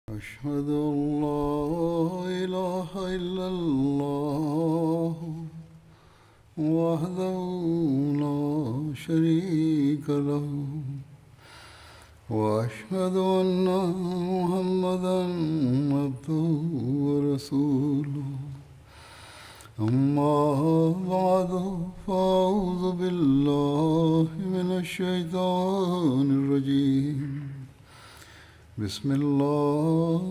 أشهد أن لا إله إلا الله وحده لا شريك له وأشهد أن محمدا عبده ورسوله أما بعد فأعوذ بالله من الشيطان الرجيم بسم الله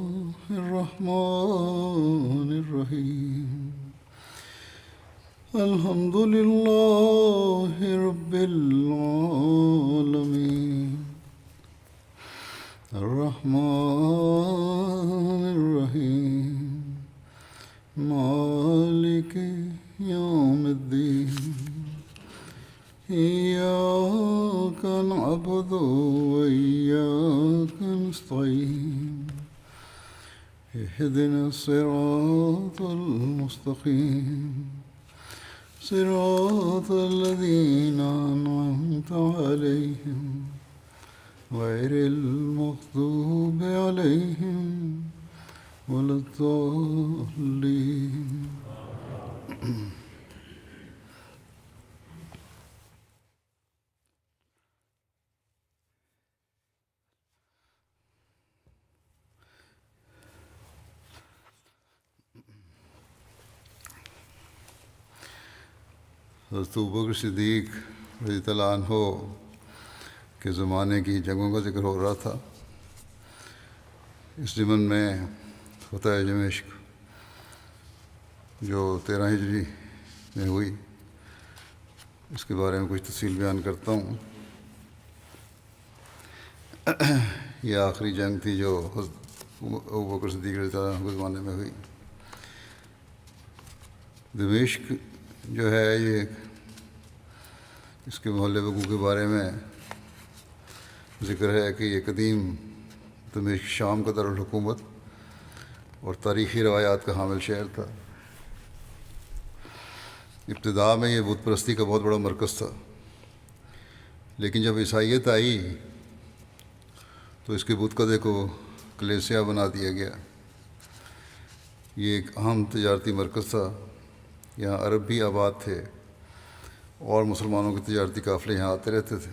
الرحمن الرحيم الحمد لله رب العالمين الرحمن الرحيم مالك يوم الدين إياك نعبد وإياك نستعين اهدنا الصراط المستقيم صراط الذين أنعمت عليهم غير المغضوب عليهم ولا الضالين. حضرت ابوبکر صدیق رضی اللہ عنہ کے زمانے کی جنگوں کا ذکر ہو رہا تھا. اس ضمن میں فتح دمشق جو 13 ہجری میں ہوئی، اس کے بارے میں کچھ تفصیل بیان کرتا ہوں. یہ آخری جنگ تھی جو ابوبکر صدیق رضی اللہ عنہ کے زمانے میں ہوئی. دمشق جو ہے، یہ اس کے محلِ وقوع کے بارے میں ذکر ہے کہ یہ قدیم دمشق شام کا دارالحکومت اور تاریخی روایات کا حامل شہر تھا. ابتداء میں یہ بت پرستی کا بہت بڑا مرکز تھا، لیکن جب عیسائیت آئی تو اس کے بت قدے کو کلیسیا بنا دیا گیا. یہ ایک اہم تجارتی مرکز تھا. یہاں عرب بھی آباد تھے اور مسلمانوں کے تجارتی قافلے یہاں آتے رہتے تھے،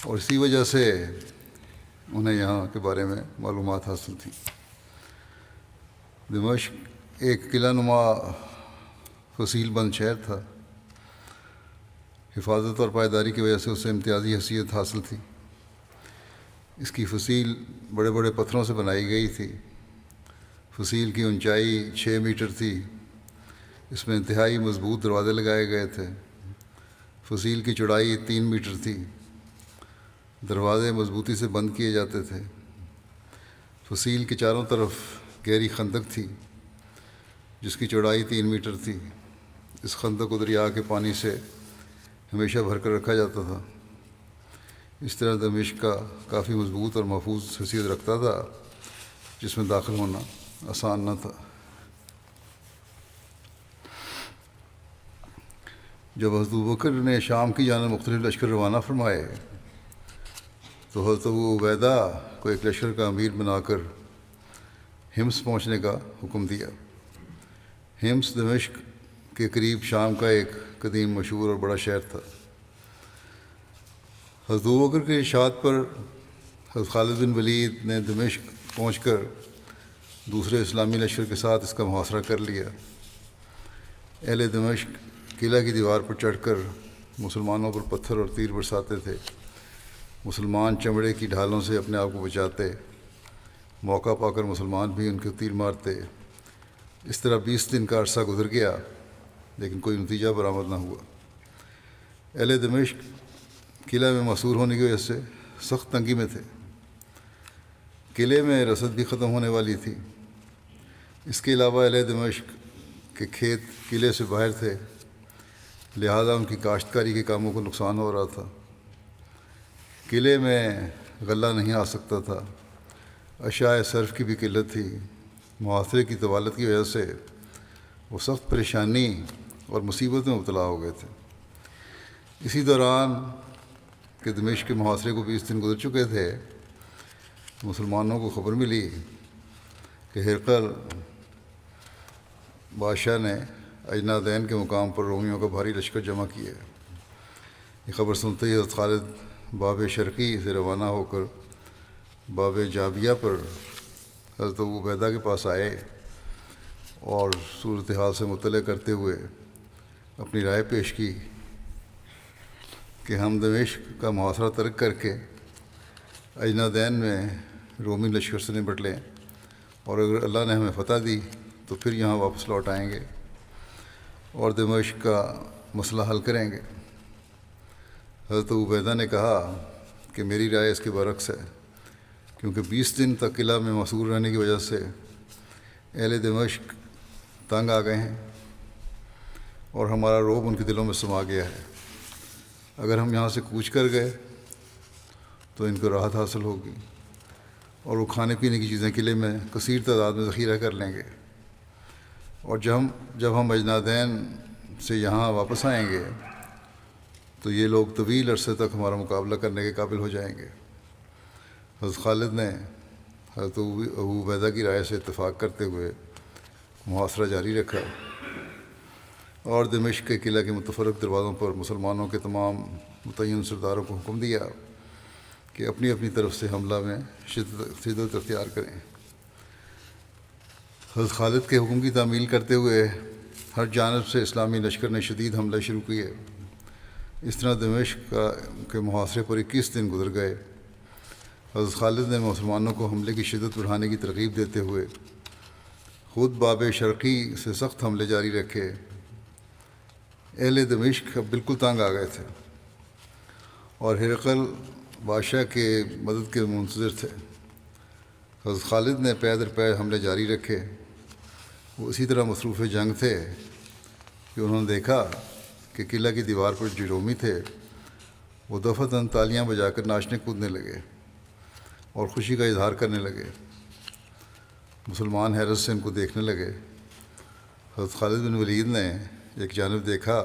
اور اسی وجہ سے انہیں یہاں کے بارے میں معلومات حاصل تھیں. دمشق ایک قلعہ نما فصیل بند شہر تھا. حفاظت اور پائیداری کی وجہ سے اسے امتیازی حیثیت حاصل تھی. اس کی فصیل بڑے بڑے پتھروں سے بنائی گئی تھی. فصیل کی اونچائی 6 میٹر تھی. اس میں انتہائی مضبوط دروازے لگائے گئے تھے. فصیل کی چوڑائی 3 میٹر تھی. دروازے مضبوطی سے بند کیے جاتے تھے. فصیل کے چاروں طرف گہری خندق تھی جس کی چوڑائی 3 میٹر تھی. اس خندق کو دریا کے پانی سے ہمیشہ بھر کر رکھا جاتا تھا. اس طرح دمشق کا کافی مضبوط اور محفوظ حیثیت رکھتا تھا، جس میں داخل ہونا آسان نہ تھا. جب حضرت ابوبکر نے شام کی جانب مختلف لشکر روانہ فرمائے تو حضرت ابو عبیدہ کو ایک لشکر کا امیر بنا کر حمص پہنچنے کا حکم دیا. حمص دمشق کے قریب شام کا ایک قدیم مشہور اور بڑا شہر تھا. حضرت ابوبکر کے ارشاد پر حضرت خالد بن ولید نے دمشق پہنچ کر دوسرے اسلامی لشکر کے ساتھ اس کا محاصرہ کر لیا. اہل دمشق قلعہ کی دیوار پر چڑھ کر مسلمانوں پر پتھر اور تیر برساتے تھے. مسلمان چمڑے کی ڈھالوں سے اپنے آپ کو بچاتے. موقع پا کر مسلمان بھی ان کے تیر مارتے. اس طرح 20 دن کا عرصہ گزر گیا لیکن کوئی نتیجہ برآمد نہ ہوا. اہل دمشق قلعہ میں محصور ہونے کی وجہ سے سخت تنگی میں تھے. قلعے میں رسد بھی ختم ہونے والی تھی. اس کے علاوہ اہل دمشق کے کھیت قلعے سے باہر تھے، لہذا ان کی کاشتکاری کے کاموں کو نقصان ہو رہا تھا. قلعے میں غلہ نہیں آ سکتا تھا. اشیاء صرف کی بھی قلت تھی. معاشرے کی طوالت کی وجہ سے وہ سخت پریشانی اور مصیبت میں مبتلا ہو گئے تھے. اسی دوران کہ دمشق کے محاصرے کو 20 دن گزر چکے تھے، مسلمانوں کو خبر ملی کہ ہرقل بادشاہ نے اجنادین کے مقام پر رومیوں کا بھاری لشکر جمع کیا ہے۔ یہ خبر سنتے ہی حضرت خالد باب شرقی سے روانہ ہو کر باب جابیہ پر حضرت ابو عبیدہ کے پاس آئے اور صورتحال سے مطلع کرتے ہوئے اپنی رائے پیش کی کہ ہم دمشق کا محاصرہ ترک کر کے اجنادین میں رومی لشکر سے نمٹ لیں، اور اگر اللہ نے ہمیں فتح دی تو پھر یہاں واپس لوٹ آئیں گے اور دمشق کا مسئلہ حل کریں گے۔ حضرت ابو عبیدہ نے کہا کہ میری رائے اس کے برعکس ہے، کیونکہ 20 دن تک قلعہ میں محصور رہنے کی وجہ سے اہل دمشق تنگ آ گئے ہیں اور ہمارا رعب ان کے دلوں میں سما گیا ہے۔ اگر ہم یہاں سے کوچ کر گئے تو ان کو راحت حاصل ہوگی اور وہ کھانے پینے کی چیزیں قلعے میں کثیر تعداد میں ذخیرہ کر لیں گے، اور جب ہم اجنادین سے یہاں واپس آئیں گے تو یہ لوگ طویل عرصے تک ہمارا مقابلہ کرنے کے قابل ہو جائیں گے۔ حضرت خالد نے حضرت ابو عبیدہ کی رائے سے اتفاق کرتے ہوئے محاصرہ جاری رکھا اور دمشق کے قلعہ کے متفرق دروازوں پر مسلمانوں کے تمام متعین سرداروں کو حکم دیا کہ اپنی اپنی طرف سے حملہ میں شدت اختیار کریں۔ حضرت خالد کے حکم کی تعمیل کرتے ہوئے ہر جانب سے اسلامی لشکر نے شدید حملے شروع کیے۔ اس طرح دمشق کے محاصرے پر 21 دن گزر گئے۔ حضرت خالد نے مسلمانوں کو حملے کی شدت بڑھانے کی ترغیب دیتے ہوئے خود باب شرقی سے سخت حملے جاری رکھے۔ اہل دمشق اب بالکل تنگ آ گئے تھے اور ہرقل بادشاہ کے مدد کے منتظر تھے۔ حضرت خالد نے پے در پے حملے جاری رکھے۔ وہ اسی طرح مصروف جنگ تھے کہ انہوں نے دیکھا کہ قلعہ کی دیوار پر جو رومی تھے وہ دفعتاً تالیاں بجا کر ناچنے کودنے لگے اور خوشی کا اظہار کرنے لگے۔ مسلمان حیرت سے ان کو دیکھنے لگے۔ حضرت خالد بن ولید نے ایک جانب دیکھا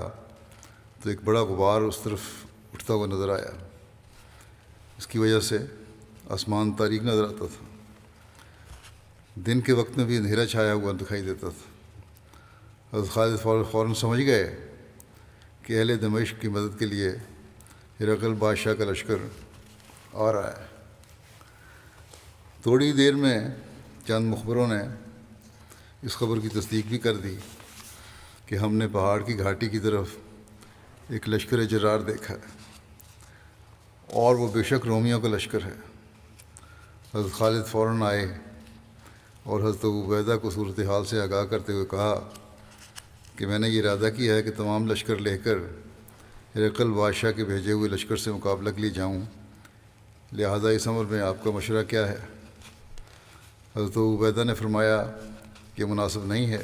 تو ایک بڑا غبار اس طرف اٹھتا ہوا نظر آیا۔ اس کی وجہ سے آسمان تاریک نظر آتا تھا، دن کے وقت میں بھی اندھیرا چھایا ہوا دکھائی دیتا تھا۔ حضرت خالد فوراً سمجھ گئے کہ اہل دمشق کی مدد کے لیے ہرقل بادشاہ کا لشکر آ رہا ہے۔ تھوڑی دیر میں چند مخبروں نے اس خبر کی تصدیق بھی کر دی کہ ہم نے پہاڑ کی گھاٹی کی طرف ایک لشکر جرار دیکھا ہے اور وہ بے شک رومیوں کا لشکر ہے۔ حضرت خالد فوراً آئے اور حضرت ابو عبیدہ کو صورتحال سے آگاہ کرتے ہوئے کہا کہ میں نے یہ ارادہ کیا ہے کہ تمام لشکر لے کر ہرقل بادشاہ کے بھیجے ہوئے لشکر سے مقابلہ کے لیے جاؤں، لہٰذا اس امر میں آپ کا مشورہ کیا ہے؟ حضرت ابو عبیدہ نے فرمایا کہ مناسب نہیں ہے،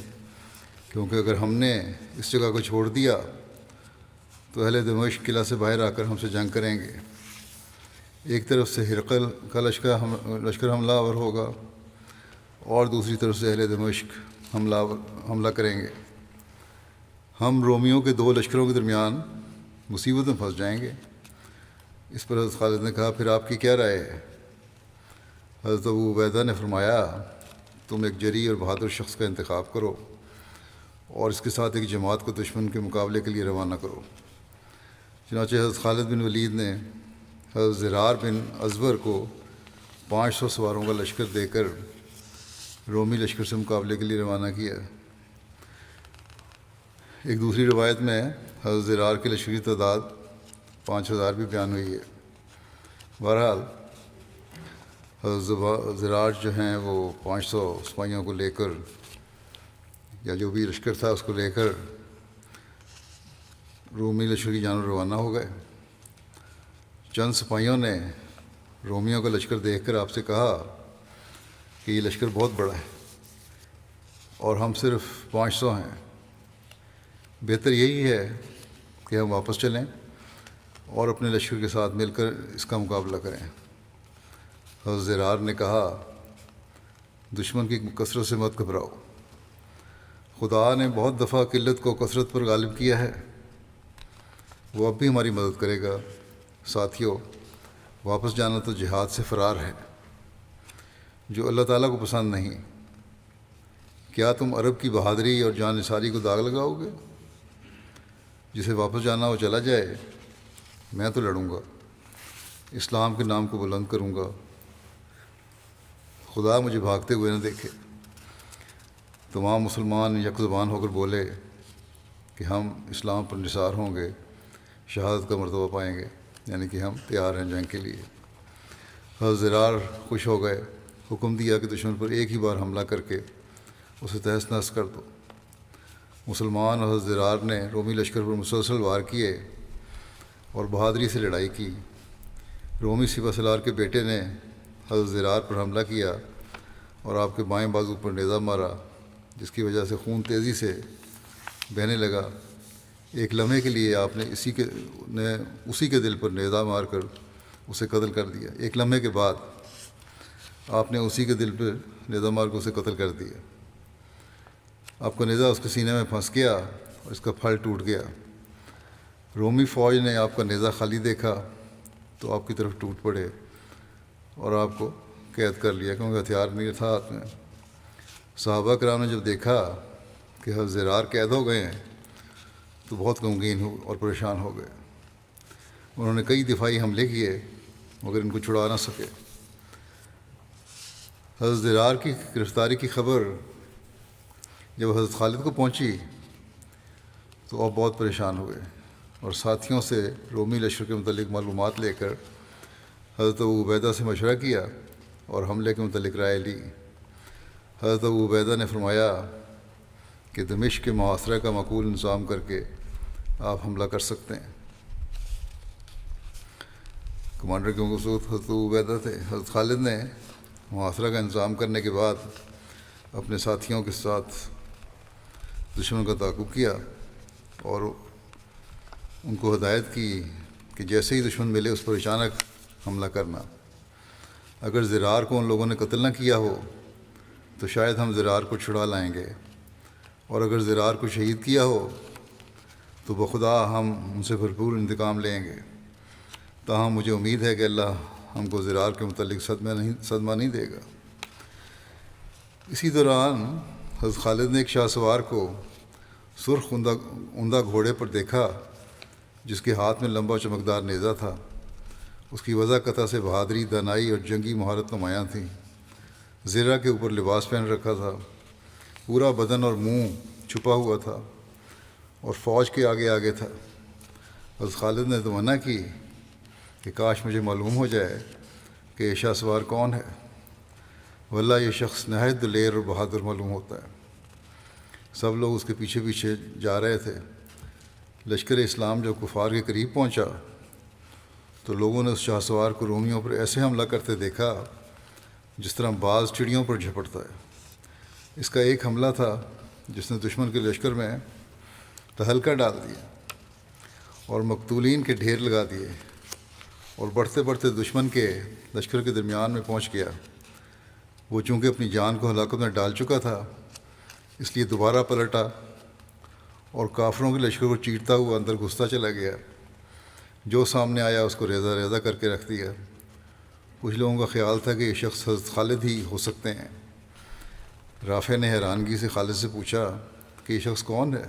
کیونکہ اگر ہم نے اس جگہ کو چھوڑ دیا تو اہل دمشق قلعہ سے باہر آ کر ہم سے جنگ کریں گے۔ ایک طرف سے ہرقل کا لشکر حملہ آور ہوگا اور دوسری طرف سے اہل دمشق حملہ کریں گے۔ ہم رومیوں کے دو لشکروں کے درمیان مصیبت میں پھنس جائیں گے۔ اس پر حضرت خالد نے کہا پھر آپ کی کیا رائے ہے؟ حضرت ابو عبیدہ نے فرمایا تم ایک جری اور بہادر شخص کا انتخاب کرو اور اس کے ساتھ ایک جماعت کو دشمن کے مقابلے کے لیے روانہ کرو۔ چنانچہ حضرت خالد بن ولید نے حضرت زرار بن ازور کو 500 سواروں کا لشکر دے کر رومی لشکر سے مقابلے کے لیے روانہ کیا۔ ایک دوسری روایت میں حضرت زرار کی لشکری تعداد 5000 بھی بیان ہوئی ہے۔ بہرحال حضرت زرار جو ہیں وہ 500 سپاہیوں کو لے کر یا جو بھی لشکر تھا اس کو لے کر رومی لشکر کی جانب روانہ ہو گئے۔ چند سپاہیوں نے رومیوں کا لشکر دیکھ کر آپ سے کہا کہ یہ لشکر بہت بڑا ہے اور ہم صرف 500 ہیں، بہتر یہی ہے کہ ہم واپس چلیں اور اپنے لشکر کے ساتھ مل کر اس کا مقابلہ کریں۔ حضرت زرار نے کہا دشمن کی کثرت سے مت گھبراؤ، خدا نے بہت دفعہ قلت کو کثرت پر غالب کیا ہے، وہ اب بھی ہماری مدد کرے گا۔ ساتھیو، واپس جانا تو جہاد سے فرار ہے۔ جو اللہ تعالیٰ کو پسند نہیں۔ کیا تم عرب کی بہادری اور جان نثاری کو داغ لگاؤ گے؟ جسے واپس جانا ہو چلا جائے، میں تو لڑوں گا، اسلام کے نام کو بلند کروں گا، خدا مجھے بھاگتے ہوئے نہ دیکھے۔ تمام مسلمان یک زبان ہو کر بولے کہ ہم اسلام پر نثار ہوں گے، شہادت کا مرتبہ پائیں گے، یعنی کہ ہم تیار ہیں جنگ کے لیے۔ حضرت زرار خوش ہو گئے، حکم دیا کہ دشمن پر ایک ہی بار حملہ کر کے اسے تہس نہس کر دو۔ مسلمان اور حضرت زرار نے رومی لشکر پر مسلسل وار کیے اور بہادری سے لڑائی کی۔ رومی سپہ سالار کے بیٹے نے حضرت زرار پر حملہ کیا اور آپ کے بائیں بازو پر نیزہ مارا، جس کی وجہ سے خون تیزی سے بہنے لگا۔ ایک لمحے کے لیے آپ نے اسی کے دل پر نیزہ مار کر اسے قتل کر دیا۔ ایک لمحے کے بعد آپ نے اسی کے دل پر نیزہ مار کر اسے قتل کر دیا۔ آپ کا نیزہ اس کے سینے میں پھنس گیا اور اس کا پھل ٹوٹ گیا۔ رومی فوج نے آپ کا نیزہ خالی دیکھا تو آپ کی طرف ٹوٹ پڑے اور آپ کو قید کر لیا، کیونکہ ہتھیار نہیں تھا ہاتھ میں۔ صحابہ کرام نے جب دیکھا کہ حضرت زرار قید ہو گئے ہیں تو بہت غمگین ہو اور پریشان ہو گئے۔ انہوں نے کئی دفاعی حملے کیے مگر ان کو چھڑا نہ سکے۔ حضرت زرار کی گرفتاری کی خبر جب حضرت خالد کو پہنچی تو آپ بہت پریشان ہوئے اور ساتھیوں سے رومی لشکر کے متعلق معلومات لے کر حضرت ابو عبیدہ سے مشورہ کیا اور حملے کے متعلق رائے لی۔ حضرت ابو عبیدہ نے فرمایا کہ دمشق کے محاصرہ کا معقول انتظام کر کے آپ حملہ کر سکتے ہیں۔ کمانڈر کیونکہ اس وقت حضرت ابو عبیدہ تھے۔ حضرت خالد نے محاصرہ کا انتظام کرنے کے بعد اپنے ساتھیوں کے ساتھ دشمن کا تعاقب کیا اور ان کو ہدایت کی کہ جیسے ہی دشمن ملے اس پر اچانک حملہ کرنا۔ اگر زرار کو ان لوگوں نے قتل نہ کیا ہو تو شاید ہم زرار کو چھڑا لائیں گے، اور اگر زرار کو شہید کیا ہو تو بخدا ہم ان سے بھرپور انتقام لیں گے۔ تاہم مجھے امید ہے کہ اللہ ہم کو زرار کے متعلق صدمہ نہیں دے گا۔ اسی دوران حضرت خالد نے ایک شاہ سوار کو سرخ عمدہ گھوڑے پر دیکھا جس کے ہاتھ میں لمبا چمکدار نیزہ تھا۔ اس کی وضع قطع سے بہادری، دانائی اور جنگی مہارت نمایاں تھیں۔ زرہ کے اوپر لباس پہن رکھا تھا، پورا بدن اور منہ چھپا ہوا تھا اور فوج کے آگے آگے تھا۔ حضرت خالد نے تمنا کی کہ کاش مجھے معلوم ہو جائے کہ یہ شاہ سوار کون ہے، واللہ یہ شخص نہایت دلیر اور بہادر معلوم ہوتا ہے۔ سب لوگ اس کے پیچھے پیچھے جا رہے تھے۔ لشکر اسلام جب کفار کے قریب پہنچا تو لوگوں نے اس شاہ سوار کو رومیوں پر ایسے حملہ کرتے دیکھا جس طرح باز چڑیوں پر جھپٹتا ہے۔ اس کا ایک حملہ تھا جس نے دشمن کے لشکر میں تہلکہ ڈال دیا اور مقتولین کے ڈھیر لگا دیے، اور بڑھتے بڑھتے دشمن کے لشکر کے درمیان میں پہنچ گیا۔ وہ چونکہ اپنی جان کو ہلاکت میں ڈال چکا تھا، اس لیے دوبارہ پلٹا اور کافروں کے لشکر کو چیرتا ہوا اندر گھستا چلا گیا۔ جو سامنے آیا اس کو ریزہ ریزہ کر کے رکھ دیا۔ کچھ لوگوں کا خیال تھا کہ یہ شخص حضرت خالد ہی ہو سکتے ہیں۔ رافع نے حیرانگی سے خالد سے پوچھا کہ یہ شخص کون ہے؟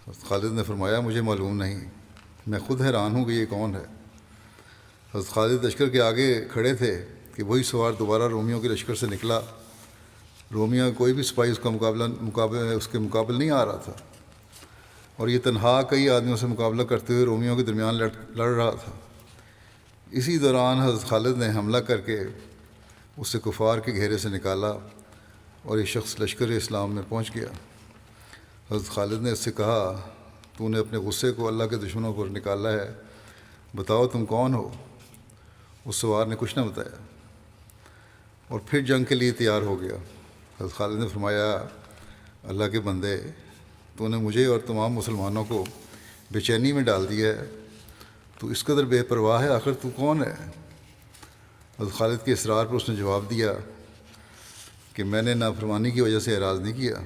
حضرت خالد نے فرمایا مجھے معلوم نہیں، میں خود حیران ہوں کہ یہ کون ہے۔ حضرت خالد لشکر کے آگے کھڑے تھے کہ وہی سوار دوبارہ رومیوں کے لشکر سے نکلا۔ رومیوں کا کوئی بھی سپاہی اس کے مقابل نہیں آ رہا تھا، اور یہ تنہا کئی آدمیوں سے مقابلہ کرتے ہوئے رومیوں کے درمیان لڑ رہا تھا۔ اسی دوران حضرت خالد نے حملہ کر کے اسے کفار کے گھیرے سے نکالا اور یہ شخص لشکر اسلام میں پہنچ گیا۔ حضرت خالد نے اس سے کہا تو نے اپنے غصے کو اللہ کے دشمنوں پر نکالا ہے، بتاؤ تم کون ہو؟ اس سوار نے کچھ نہ بتایا اور پھر جنگ کے لیے تیار ہو گیا۔ حضرت خالد نے فرمایا اللہ کے بندے، تو نے مجھے اور تمام مسلمانوں کو بے چینی میں ڈال دیا ہے، تو اس قدر بے پرواہ ہے، آخر تو کون ہے؟ حضرت خالد کے اصرار پر اس نے جواب دیا کہ میں نے نافرمانی کی وجہ سے اعراض نہیں کیا،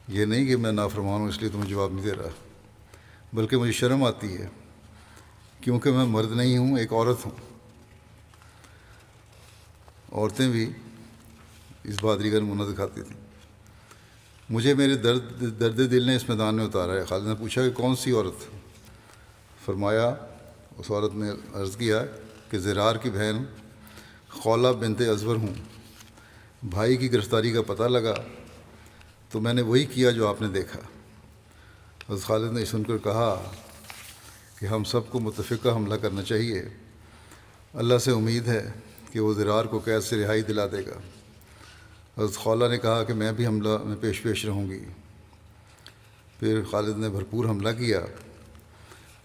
یہ نہیں کہ میں نافرمان ہوں اس لیے تمہیں جواب نہیں دے رہا، بلکہ مجھے شرم آتی ہے کیونکہ میں مرد نہیں ہوں، ایک عورت ہوں۔ عورتیں بھی اس بہادری کا نمونہ دکھاتی تھیں۔ مجھے میرے درد دل نے اس میدان میں اتارا ہے۔ خالد نے پوچھا کہ کون سی عورت؟ فرمایا، اس عورت نے عرض کیا کہ زرار کی بہن خولہ بنت ازور ہوں۔ بھائی کی گرفتاری کا پتہ لگا تو میں نے وہی کیا جو آپ نے دیکھا۔ حضرت خالد نے سن کر کہا کہ ہم سب کو متفقہ حملہ کرنا چاہیے۔ اللہ سے امید ہے کہ وہ زرار کو قید سے رہائی دلا دے گا۔ حضرت خولہ نے کہا کہ میں بھی حملہ میں پیش رہوں گی۔ پھر خالد نے بھرپور حملہ کیا۔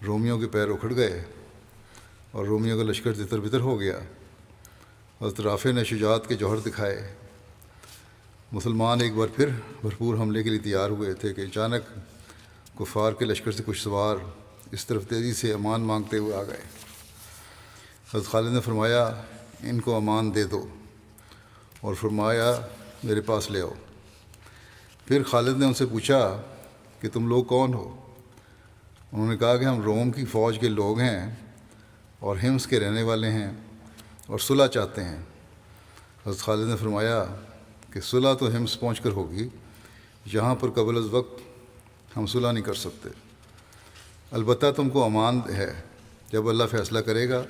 رومیوں کے پیر اکھڑ گئے اور رومیوں کا لشکر تتر بتر ہو گیا۔ حضرت رافع نے شجاعت کے جوہر دکھائے۔ مسلمان ایک بار پھر بھرپور حملے کے لیے تیار ہوئے تھے کہ اچانک کفار کے لشکر سے کچھ سوار اس طرف تیزی سے امان مانگتے ہوئے آ گئے۔ حضرت خالد نے فرمایا، ان کو امان دے دو، اور فرمایا میرے پاس لے آؤ۔ پھر خالد نے ان سے پوچھا کہ تم لوگ کون ہو؟ انہوں نے کہا کہ ہم روم کی فوج کے لوگ ہیں اور حمص کے رہنے والے ہیں اور صلح چاہتے ہیں۔ حضرت خالد نے فرمایا کہ صلح تو حمص پہنچ کر ہوگی، یہاں پر قبل از وقت ہم صلح نہیں کر سکتے۔ البتہ تم کو امان ہے، جب اللہ فیصلہ کرے گا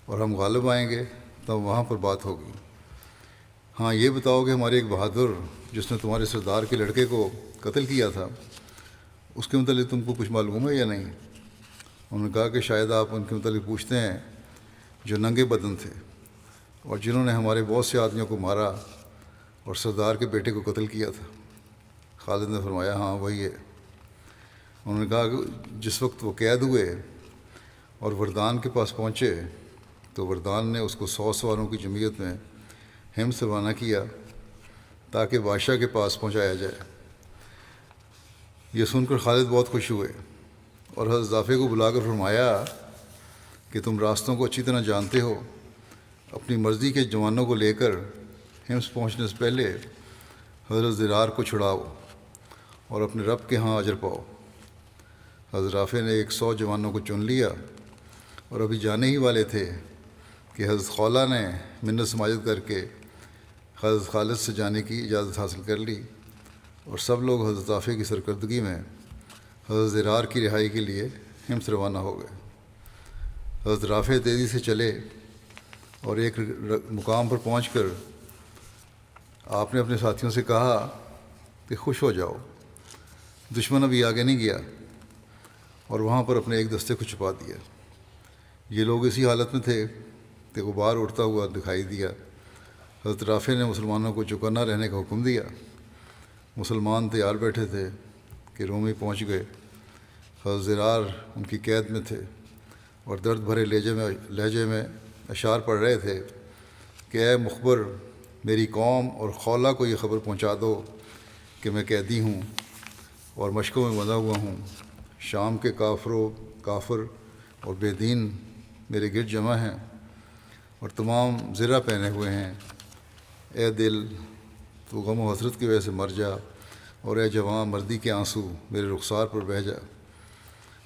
اور ہم غالب آئیں گے تب وہاں پر بات ہوگی۔ ہاں یہ بتاؤ کہ ہمارے ایک بہادر جس نے تمہارے سردار کے لڑکے کو قتل کیا تھا، اس کے متعلق تم کو کچھ معلوم ہے یا نہیں؟ انہوں نے کہا کہ شاید آپ ان کے متعلق پوچھتے ہیں جو ننگے بدن تھے اور جنہوں نے ہمارے بہت سے آدمیوں کو مارا اور سردار کے بیٹے کو قتل کیا تھا۔ خالد نے فرمایا، ہاں وہی ہے۔ انہوں نے کہا کہ جس وقت وہ قید ہوئے اور وردان کے پاس پہنچے تو وردان نے اس کو 100 سواروں کی جمعیت میں حمص روانہ کیا تاکہ بادشاہ کے پاس پہنچایا جائے۔ یہ سن کر خالد بہت خوش ہوئے اور حضرت ضافع کو بلا کر فرمایا کہ تم راستوں کو اچھی طرح جانتے ہو، اپنی مرضی کے جوانوں کو لے کر حمص پہنچنے سے پہلے حضرت زرار کو چھڑاؤ اور اپنے رب کے ہاں اجر پاؤ۔ حضرت رافع نے 100 جوانوں کو چن لیا اور ابھی جانے ہی والے تھے کہ حضرت خولہ نے منت سماجت کر کے حضرت خالد سے جانے کی اجازت حاصل کر لی اور سب لوگ حضرت رافع کی سرکردگی میں حضرت زرار کی رہائی کے لیے حمص روانہ ہو گئے۔ حضرت رافع تیزی سے چلے اور ایک مقام پر پہنچ کر آپ نے اپنے ساتھیوں سے کہا کہ خوش ہو جاؤ، دشمن ابھی آگے نہیں گیا، اور وہاں پر اپنے ایک دستے کو چھپا دیا۔ یہ لوگ اسی حالت میں تھے کہ غبار اڑتا ہوا دکھائی دیا۔ حضرت رافع نے مسلمانوں کو چوکنا رہنے کا حکم دیا۔ مسلمان تیار بیٹھے تھے کہ رومی پہنچ گئے۔ حضرت زرار ان کی قید میں تھے اور درد بھرے لہجے میں اشعار پڑھ رہے تھے کہ اے مخبر، میری قوم اور خولہ کو یہ خبر پہنچا دو کہ میں قیدی ہوں اور مشقوں میں بندھا ہوا ہوں۔ شام کے کافر اور بے دین میرے گرد جمع ہیں اور تمام زرہ پہنے ہوئے ہیں۔ اے دل، تو غم و حسرت کی وجہ سے مر جا، اور اے جوان، مردی کے آنسو میرے رخسار پر بہہ جا۔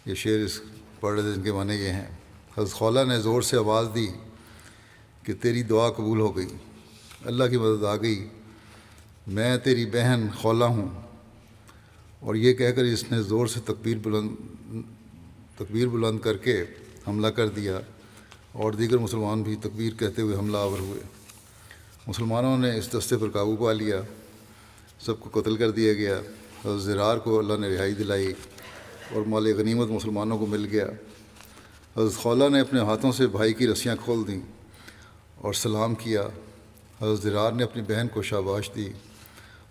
یہ شعر اس پڑھ رہے تھے، جن کے معنی یہ ہیں۔ حضرت خولہ نے زور سے آواز دی کہ تیری دعا قبول ہو گئی، اللہ کی مدد آ گئی، میں تیری بہن خولہ ہوں۔ اور یہ کہہ کر اس نے زور سے تکبیر بلند کر کے حملہ کر دیا اور دیگر مسلمان بھی تکبیر کہتے ہوئے حملہ آور ہوئے۔ مسلمانوں نے اس دستے پر قابو پا لیا، سب کو قتل کر دیا گیا۔ حضرت زرار کو اللہ نے رہائی دلائی اور مال غنیمت مسلمانوں کو مل گیا۔ حضرت خولہ نے اپنے ہاتھوں سے بھائی کی رسیاں کھول دیں اور سلام کیا۔ حضرت زرار نے اپنی بہن کو شاباش دی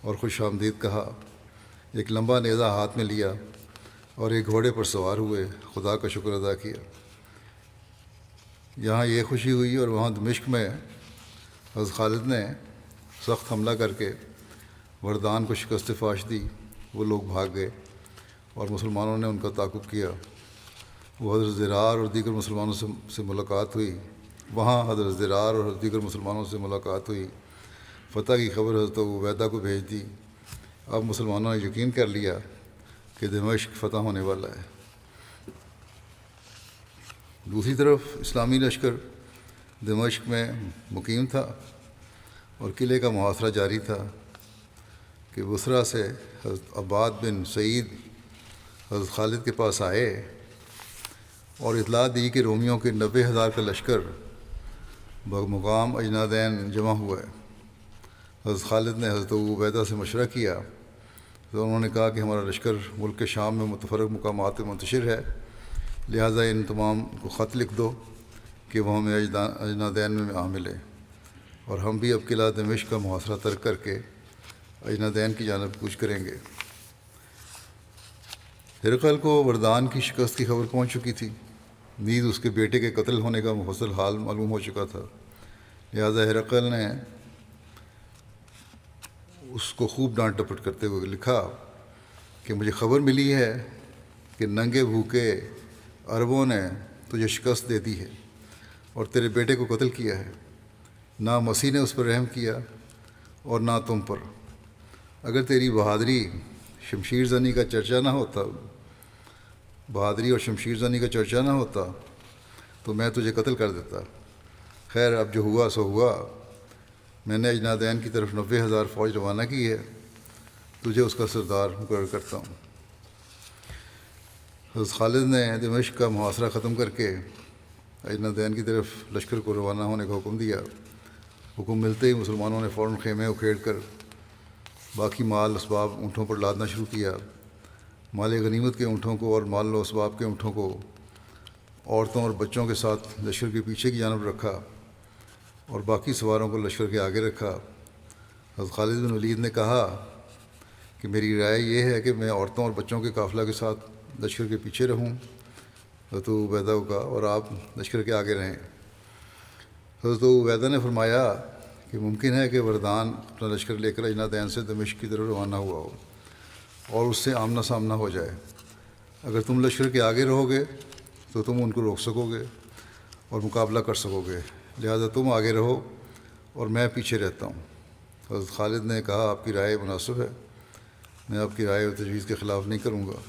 اور خوش آمدید کہا، ایک لمبا نیزہ ہاتھ میں لیا اور ایک گھوڑے پر سوار ہوئے خدا کا شکر ادا کیا۔ یہاں یہ خوشی ہوئی اور وہاں دمشق میں حضرت خالد نے سخت حملہ کر کے وردان کو شکست فاش دی۔ وہ لوگ بھاگ گئے اور مسلمانوں نے ان کا تعاقب کیا۔ وہ حضرت زرار اور دیگر مسلمانوں سے ملاقات ہوئی۔ وہاں حضرت زرار اور دیگر مسلمانوں سے ملاقات ہوئی۔ فتح کی خبر حضرت عبیدہ کو بھیج دی۔ اب مسلمانوں نے یقین کر لیا کہ دمشق فتح ہونے والا ہے۔ دوسری طرف اسلامی لشکر دمشق میں مقیم تھا اور قلعے کا محاصرہ جاری تھا کہ بصرہ سے حضرت عباد بن سعید حضرت خالد کے پاس آئے اور اطلاع دی کہ رومیوں کے 90,000 کا لشکر بمقام اجنادین جمع ہوا ہے۔ حضرت خالد نے حضرت ابو عبیدہ سے مشورہ کیا تو انہوں نے کہا کہ ہمارا لشکر ملک کے شام میں متفرق مقامات پہ منتشر ہے، لہٰذا ان تمام کو خط لکھ دو کہ وہ ہمیں اجنادین میں آ ملے، اور ہم بھی اب قلعہ دمشق کا محاصرہ ترک کر کے اجنادین کی جانب کوچ کریں گے۔ ہرقل کو وردان کی شکست کی خبر پہنچ چکی تھی، نیز اس کے بیٹے کے قتل ہونے کا مفصل حال معلوم ہو چکا تھا، لہذا ہرقل نے اس کو خوب ڈانٹ ڈپٹ کرتے ہوئے لکھا کہ مجھے خبر ملی ہے کہ ننگے بھوکے عربوں نے تجھے شکست دے دی ہے اور تیرے بیٹے کو قتل کیا ہے، نہ مسیح نے اس پر رحم کیا اور نہ تم پر۔ اگر تیری بہادری شمشیر زنی کا چرچا نہ ہوتا بہادری اور شمشیر زنی کا چرچا نہ ہوتا تو میں تجھے قتل کر دیتا۔ خیر، اب جو ہوا سو ہوا، میں نے اجنادین کی طرف 90,000 فوج روانہ کی ہے، تجھے اس کا سردار مقرر کرتا ہوں۔ حضرت خالد نے دمشق کا محاصرہ ختم کر کے اجنادین کی طرف لشکر کو روانہ ہونے کا حکم دیا۔ حکم ملتے ہی مسلمانوں نے فوراً خیمے اکھیڑ کر باقی مال اسباب اونٹوں پر لادنا شروع کیا۔ مال غنیمت کے اونٹوں کو اور مال و اسباب کے اونٹوں کو عورتوں اور بچوں کے ساتھ لشکر کے پیچھے کی جانب رکھا اور باقی سواروں کو لشکر کے آگے رکھا۔ حضرت خالد بن ولید نے کہا کہ میری رائے یہ ہے کہ میں عورتوں اور بچوں کے قافلہ کے ساتھ لشکر کے پیچھے رہوں، حضرت ابو عبیدہ کا، اور آپ لشکر کے آگے رہیں۔ حضرت ابو عبیدہ نے فرمایا کہ ممکن ہے کہ وردان اپنا لشکر لے کر اجنادین سے دمشق کی طرف روانہ ہوا ہو اور اس سے آمنا سامنا ہو جائے۔ اگر تم لشکر کے آگے رہو گے تو تم ان کو روک سکو گے اور مقابلہ کر سکو گے، لہذا تم آگے رہو اور میں پیچھے رہتا ہوں۔ حضرت خالد نے کہا آپ کی رائے مناسب ہے، میں آپ کی رائے و تجویز کے خلاف نہیں کروں گا۔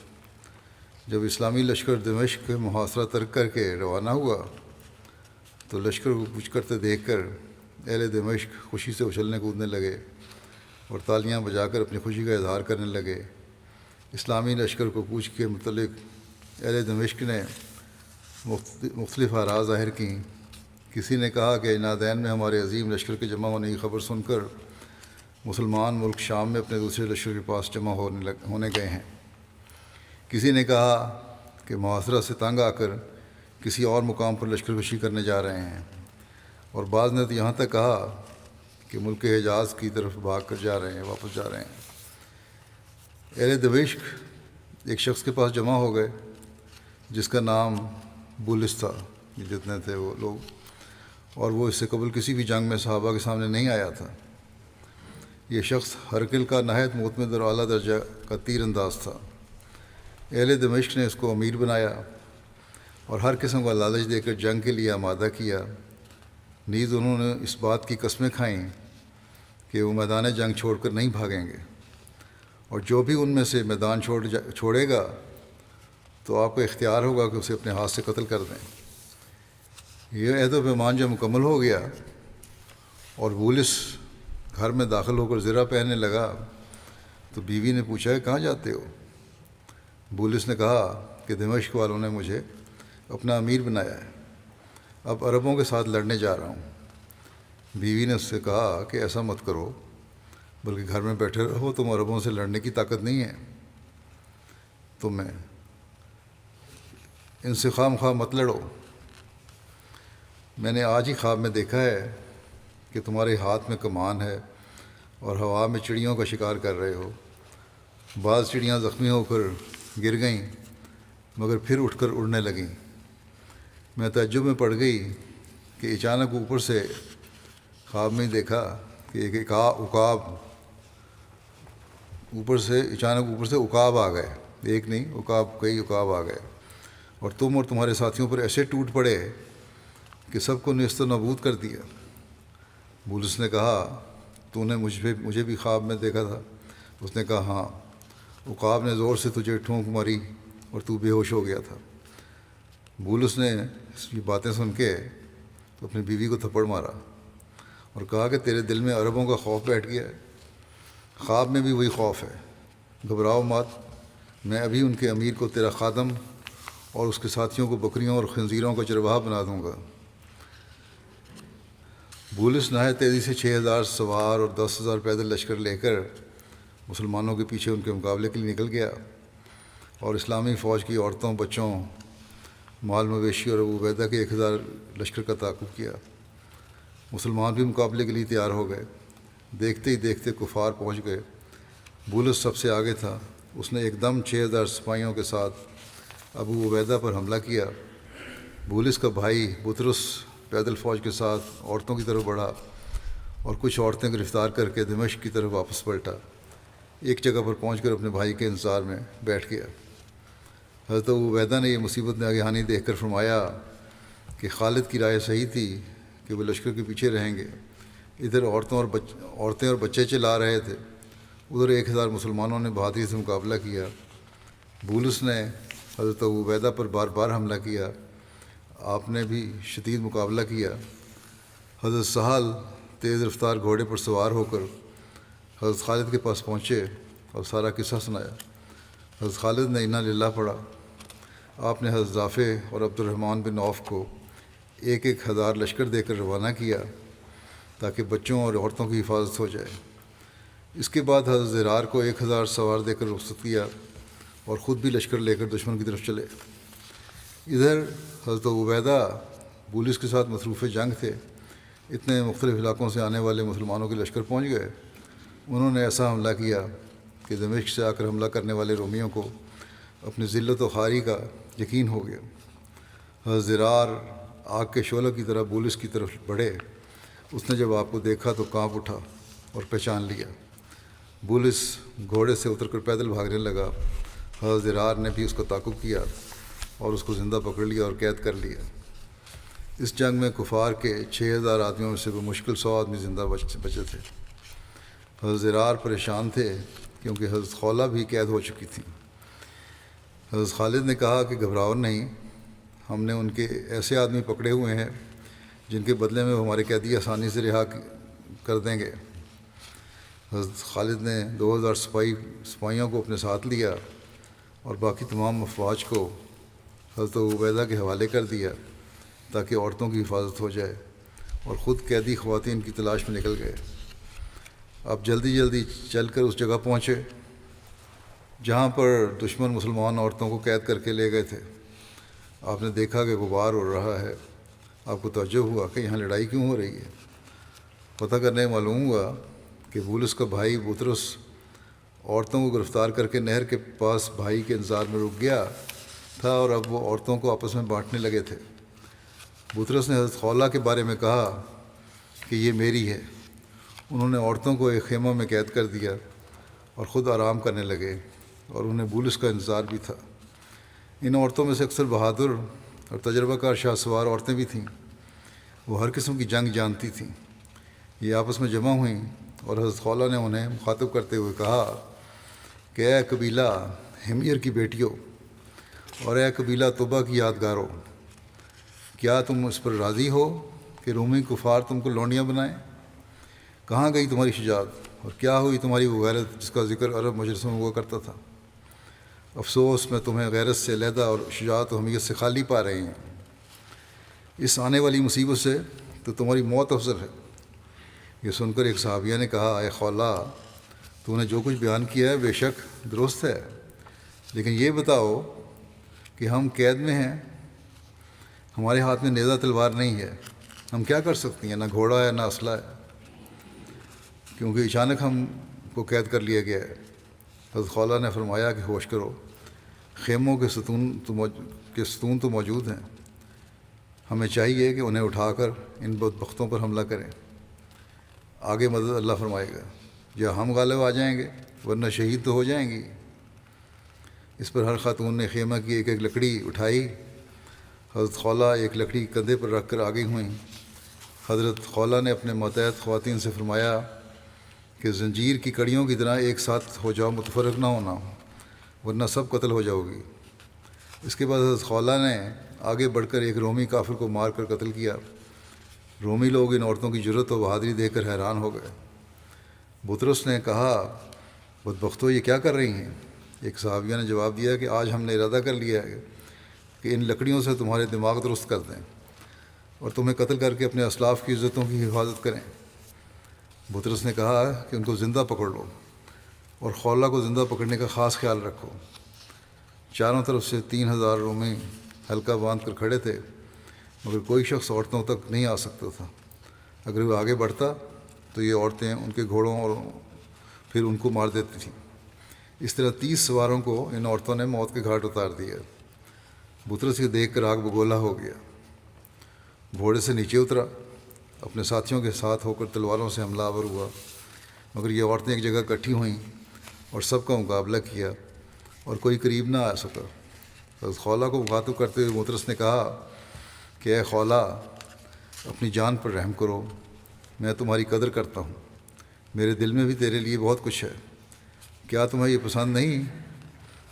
جب اسلامی لشکر دمشق کے محاصرہ ترک کر کے روانہ ہوا تو لشکر کو کوچ کرتے دیکھ کر اہل دمشق خوشی سے اچھلنے کودنے لگے اور تالیاں بجا کر اپنی خوشی کا اظہار کرنے لگے۔ اسلامی لشکر کو کوچ کے متعلق اہل دمشق نے مختلف آراء ظاہر کیں۔ کسی نے کہا کہ اجنادین میں ہمارے عظیم لشکر کے جمع ہونے کی خبر سن کر مسلمان ملک شام میں اپنے دوسرے لشکر کے پاس جمع ہونے گئے ہیں۔ کسی نے کہا کہ محاصرہ سے تنگ آ کر کسی اور مقام پر لشکر کشی کرنے جا رہے ہیں، اور بعض نے تو یہاں تک کہا کہ ملک حجاز کی طرف بھاگ کر جا رہے ہیں، واپس جا رہے ہیں۔ اہل دمشق ایک شخص کے پاس جمع ہو گئے جس کا نام بولس تھا، یہ جتنے تھے وہ لوگ، اور وہ اس سے قبل کسی بھی جنگ میں صحابہ کے سامنے نہیں آیا تھا۔ یہ شخص ہرقل کا نہایت معتمد اور اعلیٰ درجہ کا تیر انداز تھا۔ اہل دمشق نے اس کو امیر بنایا اور ہر قسم کا لالچ دے کر جنگ کے لیے آمادہ کیا۔ نیز انہوں نے اس بات کی قسمیں کھائیں کہ وہ میدان جنگ چھوڑ کر نہیں بھاگیں گے، اور جو بھی ان میں سے میدان چھوڑے گا تو آپ کو اختیار ہوگا کہ اسے اپنے ہاتھ سے قتل کر دیں۔ یہ عہد و پیمان جب مکمل ہو گیا اور بولس گھر میں داخل ہو کر زرہ پہننے لگا تو بیوی نے پوچھا کہ کہاں جاتے ہو؟ بولس نے کہا کہ دمشق والوں نے مجھے اپنا امیر بنایا ہے، اب عربوں کے ساتھ لڑنے جا رہا ہوں۔ بیوی نے اس سے کہا کہ ایسا مت کرو، بلکہ گھر میں بیٹھے رہو، تم عربوں سے لڑنے کی طاقت نہیں ہے تمہیں، ان سے خواہ مخواہ مت لڑو۔ میں نے آج ہی خواب میں دیکھا ہے کہ تمہارے ہاتھ میں کمان ہے اور ہوا میں چڑیوں کا شکار کر رہے ہو۔ بعض چڑیاں زخمی ہو کر گر گئیں مگر پھر اٹھ کر اڑنے لگیں۔ میں تعجب میں پڑ گئی کہ اچانک اوپر سے خواب میں دیکھا کہ ایک عقاب اوپر سے عقاب آ گئے، ایک نہیں کئی عقاب آ گئے، اور تم اور تمہارے ساتھیوں پر ایسے ٹوٹ پڑے کہ سب کو نیست و نابود کر دیا۔ بولس نے کہا تو نے مجھے بھی خواب میں دیکھا تھا؟ اس نے کہا ہاں، عقاب نے زور سے تجھے ٹھونک ماری اور تو بے ہوش ہو گیا تھا۔ بولس نے یہ باتیں سن کے اپنی بیوی کو تھپڑ مارا اور کہا کہ تیرے دل میں عربوں کا خوف بیٹھ گیا ہے، خواب میں بھی وہی خوف ہے، گھبراؤ مت، میں ابھی ان کے امیر کو تیرا خادم اور اس کے ساتھیوں کو بکریوں اور خنزیروں کا چرواہا بنا دوں گا۔ بولس نہایت تیزی سے 6,000 سوار اور 10,000 پیدل لشکر لے کر مسلمانوں کے پیچھے ان کے مقابلے کے لیے نکل گیا اور اسلامی فوج کی عورتوں، بچوں، مال مویشی اور ابو عبیدہ کے 1,000 لشکر کا تعاقب کیا۔ مسلمان بھی مقابلے کے لیے تیار ہو گئے۔ دیکھتے ہی دیکھتے کفار پہنچ گئے۔ بولس سب سے آگے تھا۔ اس نے ایک دم 6,000 سپاہیوں کے ساتھ ابو عبیدہ پر حملہ کیا۔ بولس کا بھائی بطرس پیدل فوج کے ساتھ عورتوں کی طرف بڑھا اور کچھ عورتیں گرفتار کر کے دمشق کی طرف واپس پلٹا۔ ایک جگہ پر پہنچ کر اپنے بھائی کے انتظار میں بیٹھ گیا۔ حضرت ابو عبیدہ نے یہ مصیبت ناگہانی دیکھ کر فرمایا کہ خالد کی رائے صحیح تھی کہ وہ لشکر کے پیچھے رہیں گے۔ ادھر عورتیں اور بچے چلا رہے تھے، ادھر 1,000 مسلمانوں نے بہادری سے مقابلہ کیا۔ بولس نے حضرت ابو عبیدہ پر بار بار حملہ کیا، آپ نے بھی شدید مقابلہ کیا۔ حضرت سہل تیز رفتار گھوڑے پر سوار ہو کر حضرت خالد کے پاس پہنچے اور سارا قصہ سنایا۔ حضرت خالد نے انا للہ پڑھا۔ آپ نے حضرت رافع اور عبد الرحمن بن عوف کو 1,000 لشکر دے کر روانہ کیا تاکہ بچوں اور عورتوں کی حفاظت ہو جائے۔ اس کے بعد حضرت زرار کو 1,000 سوار دے کر رخصت کیا اور خود بھی لشکر لے کر دشمن کی طرف چلے۔ ادھر حضرت ابو عبیدہ بولس کے ساتھ مصروف جنگ تھے۔ اتنے مختلف علاقوں سے آنے والے مسلمانوں کے لشکر پہنچ گئے۔ انہوں نے ایسا حملہ کیا کہ دمشق سے آ کر حملہ کرنے والے رومیوں کو اپنی ذلت و خواری کا یقین ہو گیا۔ حضرت زرار آگ کے شعلہ کی طرح بولس کی طرف بڑھے۔ اس نے جب آپ کو دیکھا تو کانپ اٹھا اور پہچان لیا۔ بولس گھوڑے سے اتر کر پیدل بھاگنے لگا۔ حضرت زرار نے بھی اس کا تعاقب کیا اور اس کو زندہ پکڑ لیا اور قید کر لیا۔ اس جنگ میں کفار کے 6,000 آدمیوں میں سے بمشکل 100 آدمی زندہ بچے تھے۔ حضرت زرار پریشان تھے کیونکہ حضرت خولہ بھی قید ہو چکی تھی۔ حضرت خالد نے کہا کہ گھبراؤ نہیں، ہم نے ان کے ایسے آدمی پکڑے ہوئے ہیں جن کے بدلے میں وہ ہمارے قیدی آسانی سے رہا کر دیں گے۔ حضرت خالد نے 2,000 سپاہیوں کو اپنے ساتھ لیا اور باقی تمام افواج کو حضرت ابو عبیدہ کے حوالے کر دیا تاکہ عورتوں کی حفاظت ہو جائے، اور خود قیدی خواتین کی تلاش میں نکل گئے۔ اب جلدی چل کر اس جگہ پہنچے جہاں پر دشمن مسلمان عورتوں کو قید کر کے لے گئے تھے۔ آپ نے دیکھا کہ غبار اڑ رہا ہے۔ آپ کو توجہ ہوا کہ یہاں لڑائی کیوں ہو رہی ہے۔ پتہ کرنے معلوم ہوا کہ بولس کا بھائی بطرس عورتوں کو گرفتار کر کے نہر کے پاس بھائی کے انتظار میں رک گیا تھا اور اب وہ عورتوں کو آپس میں بانٹنے لگے تھے۔ بطرس نے حضرت خولہ کے بارے میں کہا کہ یہ میری ہے۔ انہوں نے عورتوں کو ایک خیمہ میں قید کر دیا اور خود آرام کرنے لگے، اور انہیں بولس کا انتظار بھی تھا۔ ان عورتوں میں سے اکثر بہادر اور تجربہ کار شاہ سوار عورتیں بھی تھیں۔ وہ ہر قسم کی جنگ جانتی تھیں۔ یہ آپس میں جمع ہوئیں اور حضرت خولہ نے انہیں مخاطب کرتے ہوئے کہا کہ اے قبیلہ حمیر کی بیٹیوں اور اے قبیلہ طبہ کی یادگاروں، کیا تم اس پر راضی ہو کہ رومی کفار تم کو لونڈیاں بنائیں؟ کہاں گئی تمہاری شجاعت، اور کیا ہوئی تمہاری وہ غیرت جس کا ذکر عرب مجلسوں میں ہوا کرتا تھا؟ افسوس، میں تمہیں غیرت سے علیحدہ اور شجاعت و حمیت سے خالی پا رہی ہیں۔ اس آنے والی مصیبت سے تو تمہاری موت افضل ہے۔ یہ سن کر ایک صحابیہ نے کہا، اے خولہ، تو نے جو کچھ بیان کیا ہے بے شک درست ہے، لیکن یہ بتاؤ کہ ہم قید میں ہیں، ہمارے ہاتھ میں نیزہ تلوار نہیں ہے، ہم کیا کر سکتی ہیں؟ نہ گھوڑا ہے نہ اسلحہ ہے، کیونکہ اچانک ہم کو قید کر لیا گیا ہے۔ حضرت خولہ نے فرمایا کہ ہوش کرو، خیموں کے ستون تو موجود ہیں، ہمیں چاہیے کہ انہیں اٹھا کر ان بدبختوں پر حملہ کریں، آگے مدد اللہ فرمائے گا، یا ہم غالب آ جائیں گے ورنہ شہید تو ہو جائیں گی۔ اس پر ہر خاتون نے خیمہ کی ایک لکڑی اٹھائی۔ حضرت خولہ ایک لکڑی کندھے پر رکھ کر آگے ہوئیں۔ حضرت خولہ نے اپنے ماتحت خواتین سے فرمایا کہ زنجیر کی کڑیوں کی طرح ایک ساتھ ہو جاؤ، متفرق نہ ہونا، ورنہ سب قتل ہو جاؤ گی۔ اس کے بعد حضرت خولہ نے آگے بڑھ کر ایک رومی کافر کو مار کر قتل کیا۔ رومی لوگ ان عورتوں کی جرأت و بہادری دیکھ کر حیران ہو گئے۔ بطرس نے کہا، بدبختو یہ کیا کر رہی ہیں؟ ایک صحابیہ نے جواب دیا کہ آج ہم نے ارادہ کر لیا ہے کہ ان لکڑیوں سے تمہارے دماغ درست کر دیں اور تمہیں قتل کر کے اپنے اسلاف کی عزتوں کی حفاظت کریں۔ بطرس نے کہا کہ ان کو زندہ پکڑ لو اور خولہ کو زندہ پکڑنے کا خاص خیال رکھو۔ چاروں طرف سے 3000 رومی حلقہ باندھ کر کھڑے تھے، مگر کوئی شخص عورتوں تک نہیں آ سکتا تھا۔ اگر وہ آگے بڑھتا تو یہ عورتیں ان کے گھوڑوں اور پھر ان کو مار دیتی تھیں۔ اس طرح 30 سواروں کو ان عورتوں نے موت کے گھاٹ اتار دیا۔ بطرس کو دیکھ کر آگ بگولا ہو گیا، گھوڑے سے نیچے اترا، اپنے ساتھیوں کے ساتھ ہو کر تلواروں سے حملہ آور ہوا، مگر یہ عورتیں ایک جگہ اکٹھی ہوئیں اور سب کا مقابلہ کیا اور کوئی قریب نہ آ سکا۔ حضرت خولہ کو مخاطب کرتے ہوئے بطرس نے کہا کہ اے خولہ، اپنی جان پر رحم کرو، میں تمہاری قدر کرتا ہوں، میرے دل میں بھی تیرے لیے بہت کچھ ہے۔ کیا تمہیں یہ پسند نہیں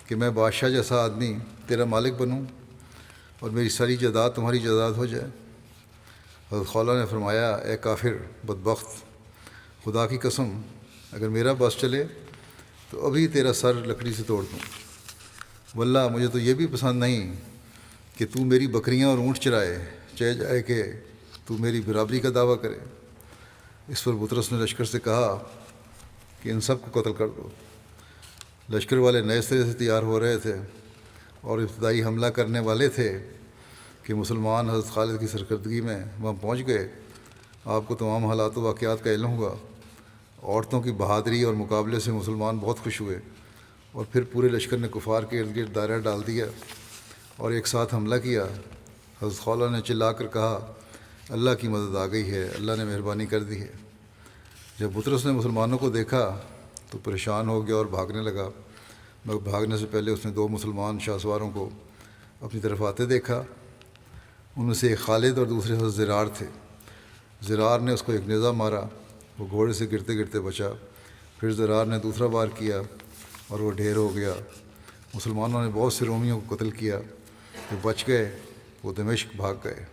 کہ میں بادشاہ جیسا آدمی تیرا مالک بنوں اور میری ساری جائیداد تمہاری جائیداد ہو جائے؟ حضرت خولہ نے فرمایا، اے کافر بدبخت، خدا کی قسم اگر میرا بس چلے تو ابھی تیرا سر لکڑی سے توڑ دوں۔ واللہ مجھے تو یہ بھی پسند نہیں کہ تو میری بکریاں اور اونٹ چرائے، چاہے جائے کہ تو میری برابری کا دعویٰ کرے۔ اس پر بطرس نے لشکر سے کہا کہ ان سب کو قتل کر دو۔ لشکر والے نئے سرے سے تیار ہو رہے تھے اور ابتدائی حملہ کرنے والے تھے کہ مسلمان حضرت خالد کی سرکردگی میں وہاں پہنچ گئے۔ آپ کو تمام حالات و واقعات کا علم ہوا۔ عورتوں کی بہادری اور مقابلے سے مسلمان بہت خوش ہوئے اور پھر پورے لشکر نے کفار کے ارد گرد دائرہ ڈال دیا اور ایک ساتھ حملہ کیا۔ حضرت خولہ نے چلا کر کہا، اللہ کی مدد آ گئی ہے، اللہ نے مہربانی کر دی ہے۔ جب بطرس نے مسلمانوں کو دیکھا تو پریشان ہو گیا اور بھاگنے لگا، مگر بھاگنے سے پہلے اس نے 2 مسلمان شاہ سواروں کو اپنی طرف آتے دیکھا۔ ان میں سے ایک خالد اور دوسرے حضرت زرار تھے۔ زرار نے اس کو ایک نیزہ مارا، وہ گھوڑے سے گرتے گرتے بچا۔ پھر زرار نے دوسرا وار کیا اور وہ ڈھیر ہو گیا۔ مسلمانوں نے بہت سے رومیوں کو قتل کیا، جو بچ گئے وہ دمشق بھاگ گئے۔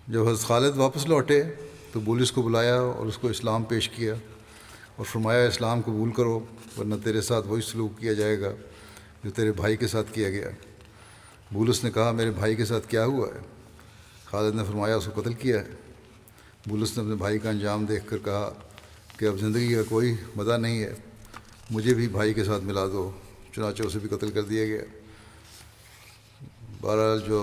جب حضرت خالد واپس لوٹے تو بولس کو بلایا اور اس کو اسلام پیش کیا اور فرمایا، اسلام قبول کرو ورنہ تیرے ساتھ وہی سلوک کیا جائے گا جو تیرے بھائی کے ساتھ کیا گیا۔ بولس نے کہا، میرے بھائی کے ساتھ کیا ہوا ہے؟ خالد نے فرمایا، اس کو قتل کیا ہے۔ بولس نے اپنے بھائی کا انجام دیکھ کر کہا کہ اب زندگی کا کوئی مزہ نہیں ہے، مجھے بھی بھائی کے ساتھ ملا دو۔ چنانچہ اسے بھی قتل کر دیا گیا۔ بہرحال جو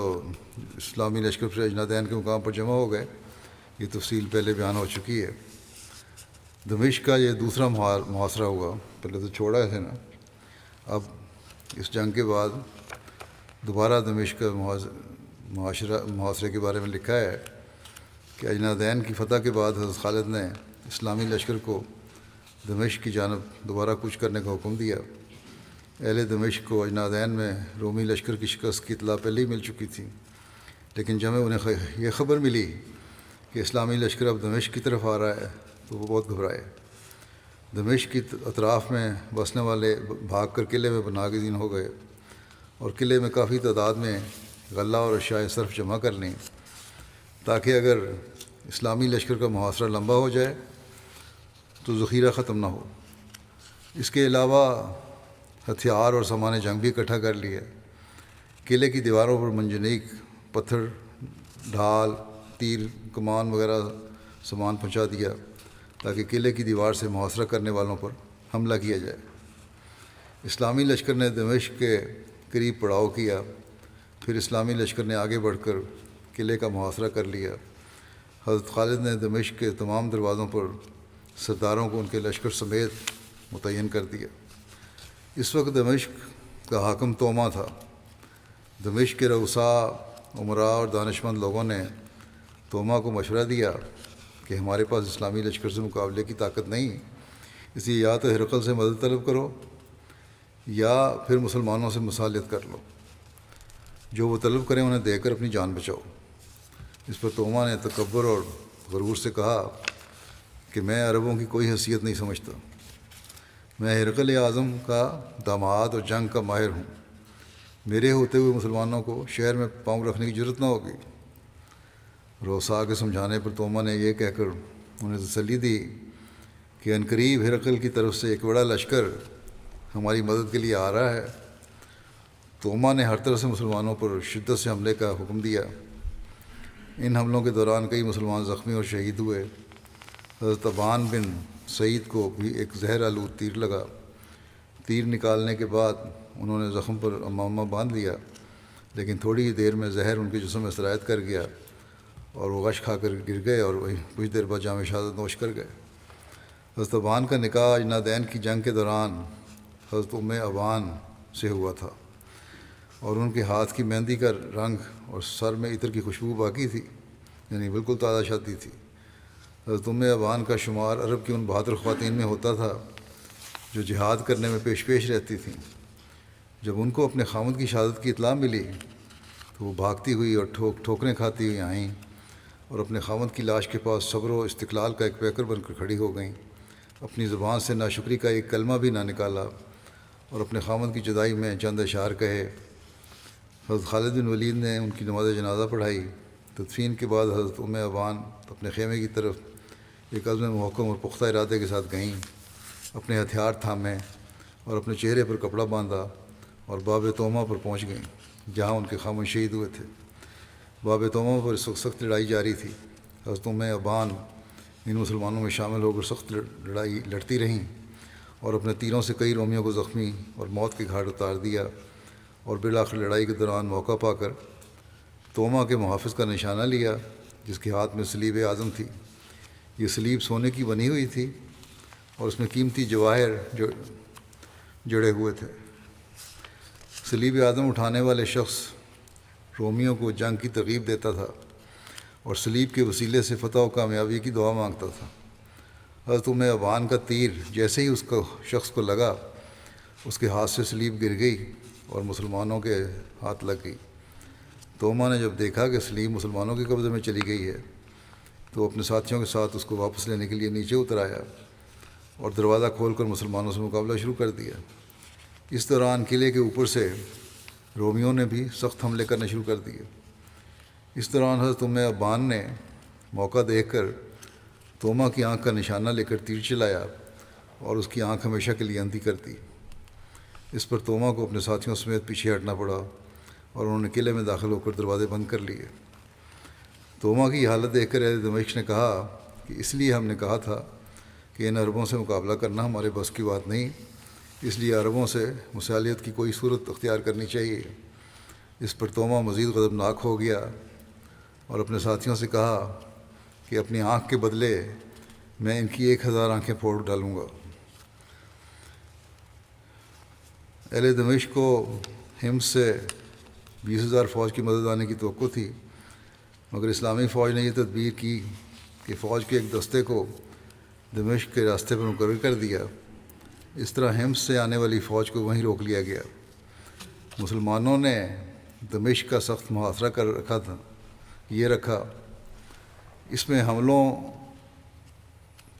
اسلامی لشکر پھر اجنادین کے مقام پر جمع ہو گئے، یہ تفصیل پہلے بیان ہو چکی ہے۔ دمشق کا یہ دوسرا محاصرہ ہوا، پہلے تو چھوڑا تھے نا۔ اب اس جنگ کے بعد دوبارہ دمشق کا محاصرے کے بارے میں لکھا ہے کہ اجنادین کی فتح کے بعد حضرت خالد نے اسلامی لشکر کو دمشق کی جانب دوبارہ کوچ کرنے کا حکم دیا۔ اہل دمشق کو اجنادین میں رومی لشکر کی شکست کی اطلاع پہلے ہی مل چکی تھی، لیکن جب انہیں یہ خبر ملی کہ اسلامی لشکر اب دمشق کی طرف آ رہا ہے تو وہ بہت گھبرائے۔ دمشق کی اطراف میں بسنے والے بھاگ کر قلعے میں پناہ گزین ہو گئے اور قلعے میں کافی تعداد میں غلہ اور اشیاء صرف جمع کر لیں تاکہ اگر اسلامی لشکر کا محاصرہ لمبا ہو جائے تو ذخیرہ ختم نہ ہو۔ اس کے علاوہ ہتھیار اور سامان جنگ بھی اکٹھا کر لیا۔ قلعے کی دیواروں پر منجنیق، پتھر، ڈھال، تیر، کمان وغیرہ سامان پہنچا دیا تاکہ قلعے کی دیوار سے محاصرہ کرنے والوں پر حملہ کیا جائے۔ اسلامی لشکر نے دمشق کے قریب پڑاؤ کیا، پھر اسلامی لشکر نے آگے بڑھ کر قلعے کا محاصرہ کر لیا۔ حضرت خالد نے دمشق کے تمام دروازوں پر سرداروں کو ان کے لشکر سمیت متعین کر دیا۔ اس وقت دمشق کا حاکم توما تھا۔ دمشق کے رؤساء، امراء اور دانشمند لوگوں نے توما کو مشورہ دیا کہ ہمارے پاس اسلامی لشکر سے مقابلے کی طاقت نہیں، اس لیے یا تو ہرقل سے مدد طلب کرو یا پھر مسلمانوں سے مصالحت کر لو، جو وہ طلب کریں انہیں دے کر اپنی جان بچاؤ۔ اس پر توما نے تکبر اور غرور سے کہا کہ میں عربوں کی کوئی حیثیت نہیں سمجھتا، میں ہرقل اعظم کا داماد اور جنگ کا ماہر ہوں، میرے ہوتے ہوئے مسلمانوں کو شہر میں پاؤں رکھنے کی ضرورت نہ ہوگی۔ روسا کے سمجھانے پر توما نے یہ کہہ کر انہیں تسلی دی کہ عنقریب ہرقل کی طرف سے ایک بڑا لشکر ہماری مدد کے لیے آ رہا ہے۔ توما نے ہر طرف سے مسلمانوں پر شدت سے حملے کا حکم دیا۔ ان حملوں کے دوران کئی مسلمان زخمی اور شہید ہوئے۔ حضرت ابان بن سعید کو بھی ایک زہر آلود تیر لگا۔ تیر نکالنے کے بعد انہوں نے زخم پر امامہ باندھ لیا، لیکن تھوڑی ہی دیر میں زہر ان کے جسم میں سرایت کر گیا اور وہ غش کھا کر گر گئے اور وہی کچھ دیر بعد جام شہادت نوش کر گئے۔ حضرت ابان کا نکاح اجنادین کی جنگ کے دوران حضرت ابان سے ہوا تھا، اور ان کے ہاتھ کی مہندی کا رنگ اور سر میں عطر کی خوشبو باقی تھی، یعنی بالکل تازہ شادی تھی۔ حضرت ابان کا شمار عرب کی ان بہادر خواتین میں ہوتا تھا جو جہاد کرنے میں پیش رہتی تھیں۔ جب ان کو اپنے خامد کی شہادت کی اطلاع ملی تو وہ بھاگتی ہوئی اور ٹھوکریں کھاتی ہوئی آئیں اور اپنے خامد کی لاش کے پاس صبر و استقلال کا ایک پیکر بن کر کھڑی ہو گئیں۔ اپنی زبان سے ناشکری کا ایک کلمہ بھی نہ نکالا اور اپنے خامد کی جدائی میں چند اشعار کہے۔ حضرت خالد بن ولید نے ان کی نماز جنازہ پڑھائی۔ تدفین کے بعد حضرت ابان اپنے خیمے کی طرف ایک عزم محکم اور پختہ ارادے کے ساتھ گئیں، اپنے ہتھیار تھامے اور اپنے چہرے پر کپڑا باندھا اور باب توما پر پہنچ گئیں جہاں ان کے خامد شہید ہوئے تھے۔ باب توما پر اس وقت سخت لڑائی جاری تھی۔ حضرت ابان ان مسلمانوں میں شامل ہو کر سخت لڑائی لڑتی رہیں اور اپنے تیروں سے کئی رومیوں کو زخمی اور موت کے گھاٹ اتار دیا، اور بالآخر لڑائی کے دوران موقع پا کر توما کے محافظ کا نشانہ لیا جس کے ہاتھ میں صلیب اعظم تھی۔ یہ صلیب سونے کی بنی ہوئی تھی اور اس میں قیمتی جواہر جڑے ہوئے تھے۔ صلیب اعظم اٹھانے والے شخص رومیوں کو جنگ کی ترغیب دیتا تھا اور صلیب کے وسیلے سے فتح و کامیابی کی دعا مانگتا تھا۔ حضرت ابان کا تیر جیسے ہی اس کو شخص کو لگا، اس کے ہاتھ سے صلیب گر گئی اور مسلمانوں کے ہاتھ لگ گئی۔ توما نے جب دیکھا کہ صلیب مسلمانوں کے قبضے میں چلی گئی ہے تو اپنے ساتھیوں کے ساتھ اس کو واپس لینے کے لیے نیچے اتر آیا اور دروازہ کھول کر مسلمانوں سے مقابلہ شروع کر دیا۔ اس دوران قلعے کے اوپر سے رومیوں نے بھی سخت حملے کرنے شروع کر دیے۔ اس دوران حضرت ابان نے موقع دیکھ کر توما کی آنکھ کا نشانہ لے کر تیر چلایا اور اس کی آنکھ ہمیشہ کے لیے اندھی کر دی۔ اس پر توما کو اپنے ساتھیوں سمیت پیچھے ہٹنا پڑا اور انہوں نے قلعے میں داخل ہو کر دروازے بند کر لیے۔ توما کی حالت دیکھ کر اہل دمشق نے کہا کہ اس لیے ہم نے کہا تھا کہ ان عربوں سے مقابلہ کرنا ہمارے بس کی بات نہیں، اس لیے عربوں سے مسالیت کی کوئی صورت اختیار کرنی چاہیے۔ اس پر توما مزید غضبناک ہو گیا اور اپنے ساتھیوں سے کہا کہ اپنی آنکھ کے بدلے میں ان کی 1000 آنکھیں پھوڑ ڈالوں گا۔ اہل دمشق کو حمص سے 20,000 فوج کی مدد آنے کی توقع تھی، مگر اسلامی فوج نے یہ تدبیر کی کہ فوج کے ایک دستے کو دمشق کے راستے پر مقرر کر دیا۔ اس طرح حمص سے آنے والی فوج کو وہیں روک لیا گیا۔ مسلمانوں نے دمشق کا سخت محاصرہ کر رکھا۔ اس میں حملوں،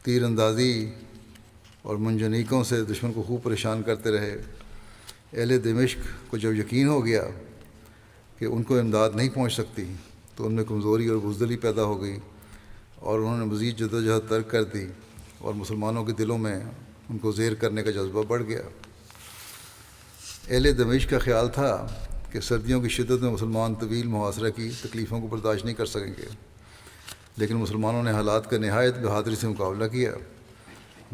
تیر اندازی اور منجنیقوں سے دشمن کو خوب پریشان کرتے رہے۔ اہل دمشق کو جب یقین ہو گیا کہ ان کو امداد نہیں پہنچ سکتی تو ان میں کمزوری اور بزدلی پیدا ہو گئی اور انہوں نے مزید جدوجہد ترک کر دی اور مسلمانوں کے دلوں میں ان کو زیر کرنے کا جذبہ بڑھ گیا۔ اہل دمشق کا خیال تھا کہ سردیوں کی شدت میں مسلمان طویل محاصرہ کی تکلیفوں کو برداشت نہیں کر سکیں گے، لیکن مسلمانوں نے حالات کا نہایت بہادری سے مقابلہ کیا۔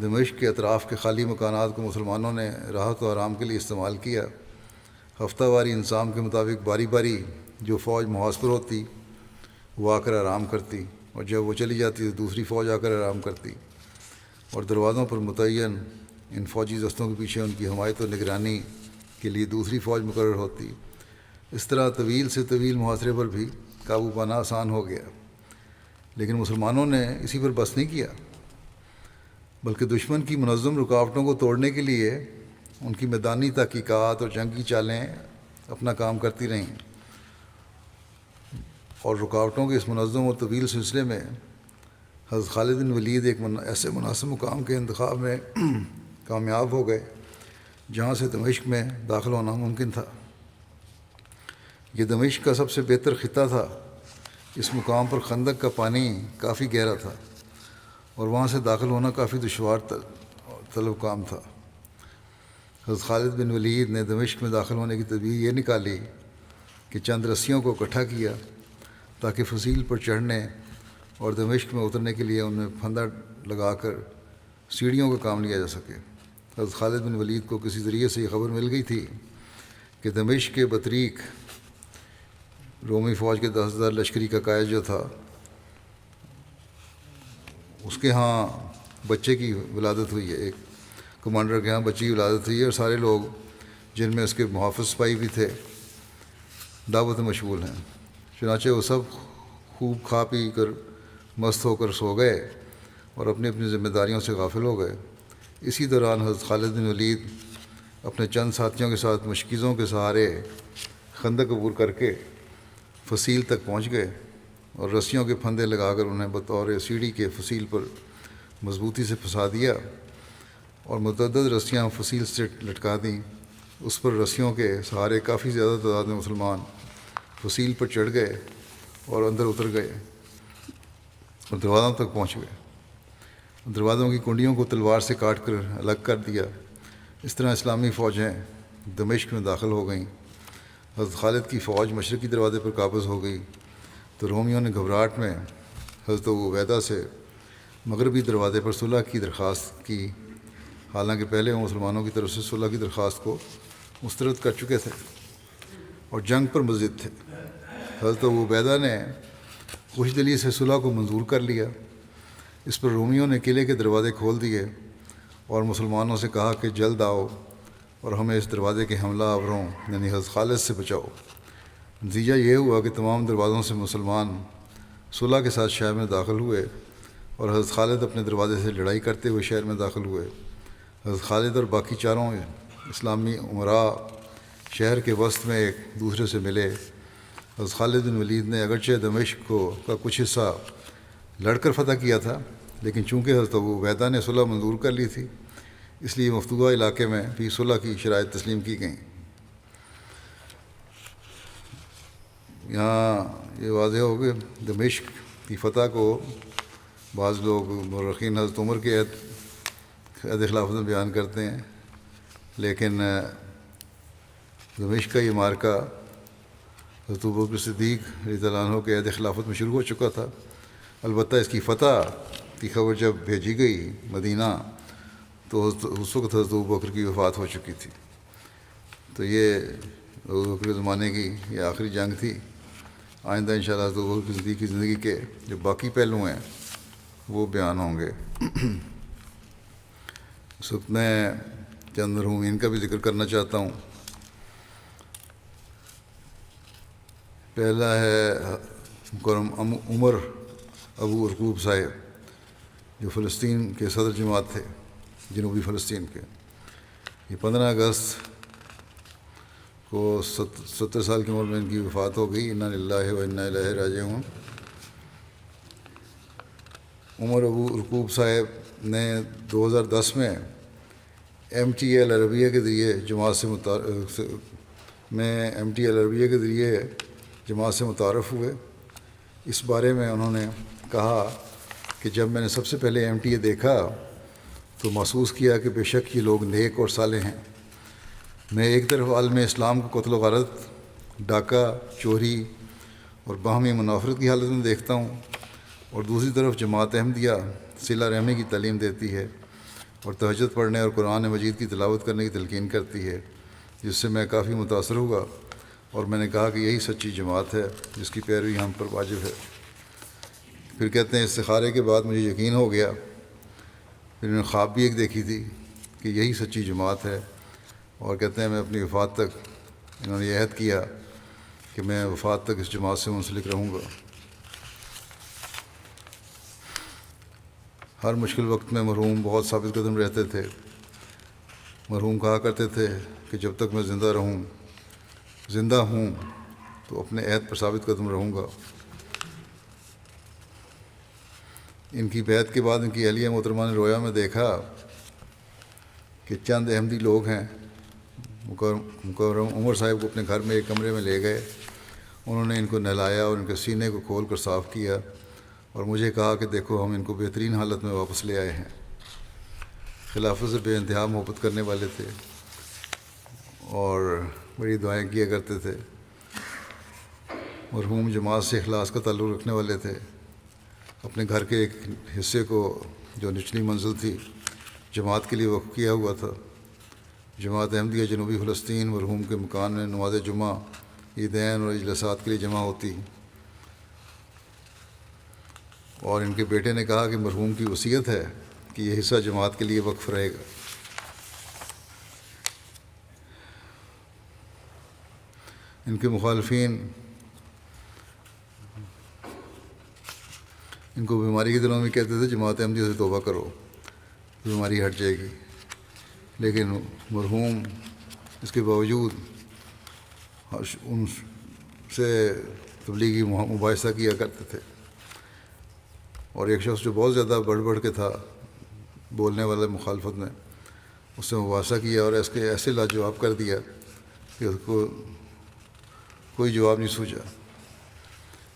دمشق کے اطراف کے خالی مکانات کو مسلمانوں نے راحت و آرام کے لیے استعمال کیا۔ ہفتہ واری انضام کے مطابق باری باری جو فوج محاذ پر ہوتی وہ آ کر آرام کرتی، اور جب وہ چلی جاتی تو دوسری فوج آ کر آرام کرتی، اور دروازوں پر متعین ان فوجی دستوں کے پیچھے ان کی حمایت و نگرانی کے لیے دوسری فوج مقرر ہوتی۔ اس طرح طویل سے طویل محاصرے پر بھی قابو پانا آسان ہو گیا۔ لیکن مسلمانوں نے اسی پر بس نہیں کیا، بلکہ دشمن کی منظم رکاوٹوں کو توڑنے کے لیے ان کی میدانی تحقیقات اور جنگی چالیں اپنا کام کرتی رہیں، اور رکاوٹوں کے اس منظم اور طویل سلسلے میں حضرت خالد بن ولید ایک ایسے مناسب مقام کے انتخاب میں کامیاب ہو گئے جہاں سے دمشق میں داخل ہونا ممکن تھا۔ یہ دمشق کا سب سے بہتر خطہ تھا اس مقام پر خندق کا پانی کافی گہرا تھا اور وہاں سے داخل ہونا کافی دشوار طلب کام تھا۔ حضرت خالد بن ولید نے دمشق میں داخل ہونے کی تدبیر یہ نکالی کہ چند رسیوں کو اکٹھا کیا تاکہ فصیل پر چڑھنے اور دمشق میں اترنے کے لیے ان میں پھندا لگا کر سیڑھیوں کا کام لیا جا سکے۔ حضرت خالد بن ولید کو کسی ذریعے سے یہ خبر مل گئی تھی کہ دمشق کے بطریق رومی فوج کے 10,000 لشکری کا قائد جو تھا، اس کے ہاں بچے کی ولادت ہوئی ہے، ایک کمانڈر کے ہاں بچی کی ولادت ہوئی ہے، اور سارے لوگ جن میں اس کے محافظ سپاہی بھی تھے دعوت میں مشغول ہیں۔ چنانچہ وہ سب خوب کھا پی کر مست ہو کر سو گئے اور اپنی اپنی ذمہ داریوں سے غافل ہو گئے۔ اسی دوران حضرت خالد بن ولید اپنے چند ساتھیوں کے ساتھ مشکیزوں کے سہارے خندق عبور کر کے فصیل تک پہنچ گئے اور رسیوں کے پھندے لگا کر انہیں بطور سیڑھی کے فصیل پر مضبوطی سے پھنسا دیا اور متعدد رسیاں فصیل سے لٹکا دیں۔ اس پر رسیوں کے سہارے کافی زیادہ تعداد میں مسلمان فصیل پر چڑھ گئے اور اندر اتر گئے اور دروازوں تک پہنچ گئے۔ دروازوں کی کنڈیوں کو تلوار سے کاٹ کر الگ کر دیا۔ اس طرح اسلامی فوجیں دمشق میں داخل ہو گئیں۔ حضرت خالد کی فوج مشرقی دروازے پر قابض ہو گئی تو رومیوں نے گھبراہٹ میں حضرت ابو عبیدہ سے مغربی دروازے پر صلح کی درخواست کی، حالانکہ پہلے وہ مسلمانوں کی طرف سے صلح کی درخواست کو مسترد کر چکے تھے اور جنگ پر مضد تھے۔ حضرت ابو عبیدہ نے خوش دلی سے صلح کو منظور کر لیا۔ اس پر رومیوں نے قلعے کے دروازے کھول دیے اور مسلمانوں سے کہا کہ جلد آؤ اور ہمیں اس دروازے کے حملہ آوروں یعنی حضرت خالد سے بچاؤ۔ نتیجہ یہ ہوا کہ تمام دروازوں سے مسلمان صلح کے ساتھ شہر میں داخل ہوئے اور حضرت خالد اپنے دروازے سے لڑائی کرتے ہوئے شہر میں داخل ہوئے۔ حضرت خالد اور باقی چاروں اسلامی امراء شہر کے وسط میں ایک دوسرے سے ملے۔ حضرت خالد بن ولید نے اگرچہ دمشق کا کچھ حصہ لڑ کر فتح کیا تھا، لیکن چونکہ حضرت ابو عبیدہ نے صلح منظور کر لی تھی، اس لیے مفتوحہ علاقے میں بھی صلح کی شرائط تسلیم کی گئیں۔ یہاں یہ واضح ہو کہ دمشق کی فتح کو بعض لوگ مورخین حضرت عمر کے عہد خلافت میں بیان کرتے ہیں، لیکن دمشق کا یہ معرکہ حضرت ابوبکر صدیق رضی اللہ عنہ کے عہد خلافت میں شروع ہو چکا تھا۔ البتہ اس کی فتح کی خبر جب بھیجی گئی مدینہ تو اس وقت حضرت ابوبکر کی وفات ہو چکی تھی۔ تو یہ ابوبکر کے زمانے کی یہ آخری جنگ تھی۔ آئندہ انشاءاللہ حضرت ابوبکر صدیق کی زندگی کے جو باقی پہلو ہیں وہ بیان ہوں گے۔ اس وقت میں چند مرحومین کا بھی ذکر کرنا چاہتا ہوں۔ پہلا ہے مکرم عمر ابو ارقوب صاحب، جو فلسطین کے صدر جماعت تھے، جنوبی فلسطین کے۔ یہ 15 اگست کو 70 سال کی عمر میں ان کی وفات ہو گئی۔ انا للہ و انا الیہ راجعون۔ عمر ابو ارقوب صاحب نے 2010 میں MTL عربیہ کے ذریعے جماعت سے متعارف ہوئے۔ اس بارے میں انہوں نے کہا کہ جب میں نے سب سے پہلے MTA دیکھا تو محسوس کیا کہ بے شک یہ لوگ نیک اور صالح ہیں۔ میں ایک طرف عالم اسلام کو قتل و غارت، ڈاکہ، چوری اور باہمی منافرت کی حالت میں دیکھتا ہوں، اور دوسری طرف جماعت احمدیہ صلہ رحمی کی تعلیم دیتی ہے اور تہجد پڑھنے اور قرآن مجید کی تلاوت کرنے کی تلقین کرتی ہے، جس سے میں کافی متاثر ہوا اور میں نے کہا کہ یہی سچی جماعت ہے جس کی پیروی ہم پر واجب ہے۔ پھر کہتے ہیں استخارے کے بعد مجھے یقین ہو گیا۔ پھر انہوں نے خواب بھی ایک دیکھی تھی کہ یہی سچی جماعت ہے، اور کہتے ہیں میں اپنی وفات تک انہوں نے یہ عہد کیا کہ میں وفات تک اس جماعت سے منسلک رہوں گا۔ ہر مشکل وقت میں مرحوم بہت ثابت قدم رہتے تھے۔ مرحوم کہا کرتے تھے کہ جب تک میں زندہ ہوں تو اپنے عہد پر ثابت قدم رہوں گا۔ ان کی بیعت کے بعد ان کی اہلیہ محترمہ نے رویا میں دیکھا کہ چند احمدی لوگ ہیں، مکرم عمر صاحب کو اپنے گھر میں ایک کمرے میں لے گئے انہوں نے ان کو نہلایا اور ان کے سینے کو کھول کر صاف کیا اور مجھے کہا کہ دیکھو ہم ان کو بہترین حالت میں واپس لے آئے ہیں۔ خلافت سے بے انتہا محبت کرنے والے تھے اور بڑی دعائیں کیا کرتے تھے۔ مرحوم جماعت سے اخلاص کا تعلق رکھنے والے تھے۔ اپنے گھر کے ایک حصے کو جو نچلی منزل تھی جماعت کے لیے وقف کیا ہوا تھا۔ جماعت احمدیہ جنوبی فلسطین مرحوم کے مکان میں نماز جمعہ، عیدین اور اجلاسات کے لیے جمع ہوتی، اور ان کے بیٹے نے کہا کہ مرحوم کی وصیت ہے کہ یہ حصہ جماعت کے لیے وقف رہے گا۔ ان کے مخالفین ان کو بیماری کے دنوں میں کہتے تھے جماعت احمدیہ سے توبہ کرو، بیماری ہٹ جائے گی، لیکن مرحوم اس کے باوجود ان سے تبلیغی مباحثہ کیا کرتے تھے۔ اور ایک شخص جو بہت زیادہ بڑھ بڑھ کے تھا بولنے والا مخالفت میں، اس سے مباحثہ کیا اور اس کے ایسے لاجواب کر دیا کہ اس کو کوئی جواب نہیں سوچا۔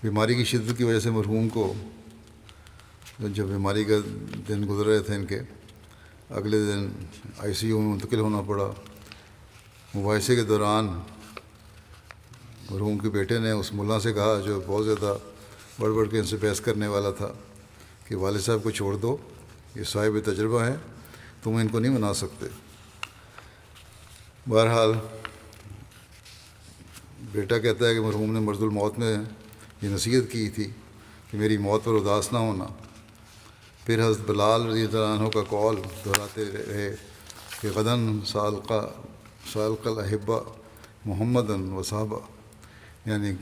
بیماری کی شدت کی وجہ سے مرحوم کو جب بیماری کا دن گزر رہے تھے ان کے، اگلے دن ICU میں منتقل ہونا پڑا۔ مباحثے کے دوران مرحوم کے بیٹے نے اس ملا سے کہا جو بہت زیادہ بڑھ بڑھ کے ان سے بحث کرنے والا تھا کہ والد صاحب کو چھوڑ دو، یہ صاحب تجربہ ہیں، تم ان کو نہیں منا سکتے۔ بہرحال بیٹا کہتا ہے کہ مرحوم نے مرض الموت میں یہ نصیحت کی تھی کہ میری موت پر اداس نہ ہونا۔ پھر حضرت بلال رضی اللہ عنہ کا قول دہراتے رہے کہ غداً سالق الاحبہ محمدً و صحابہ، یعنی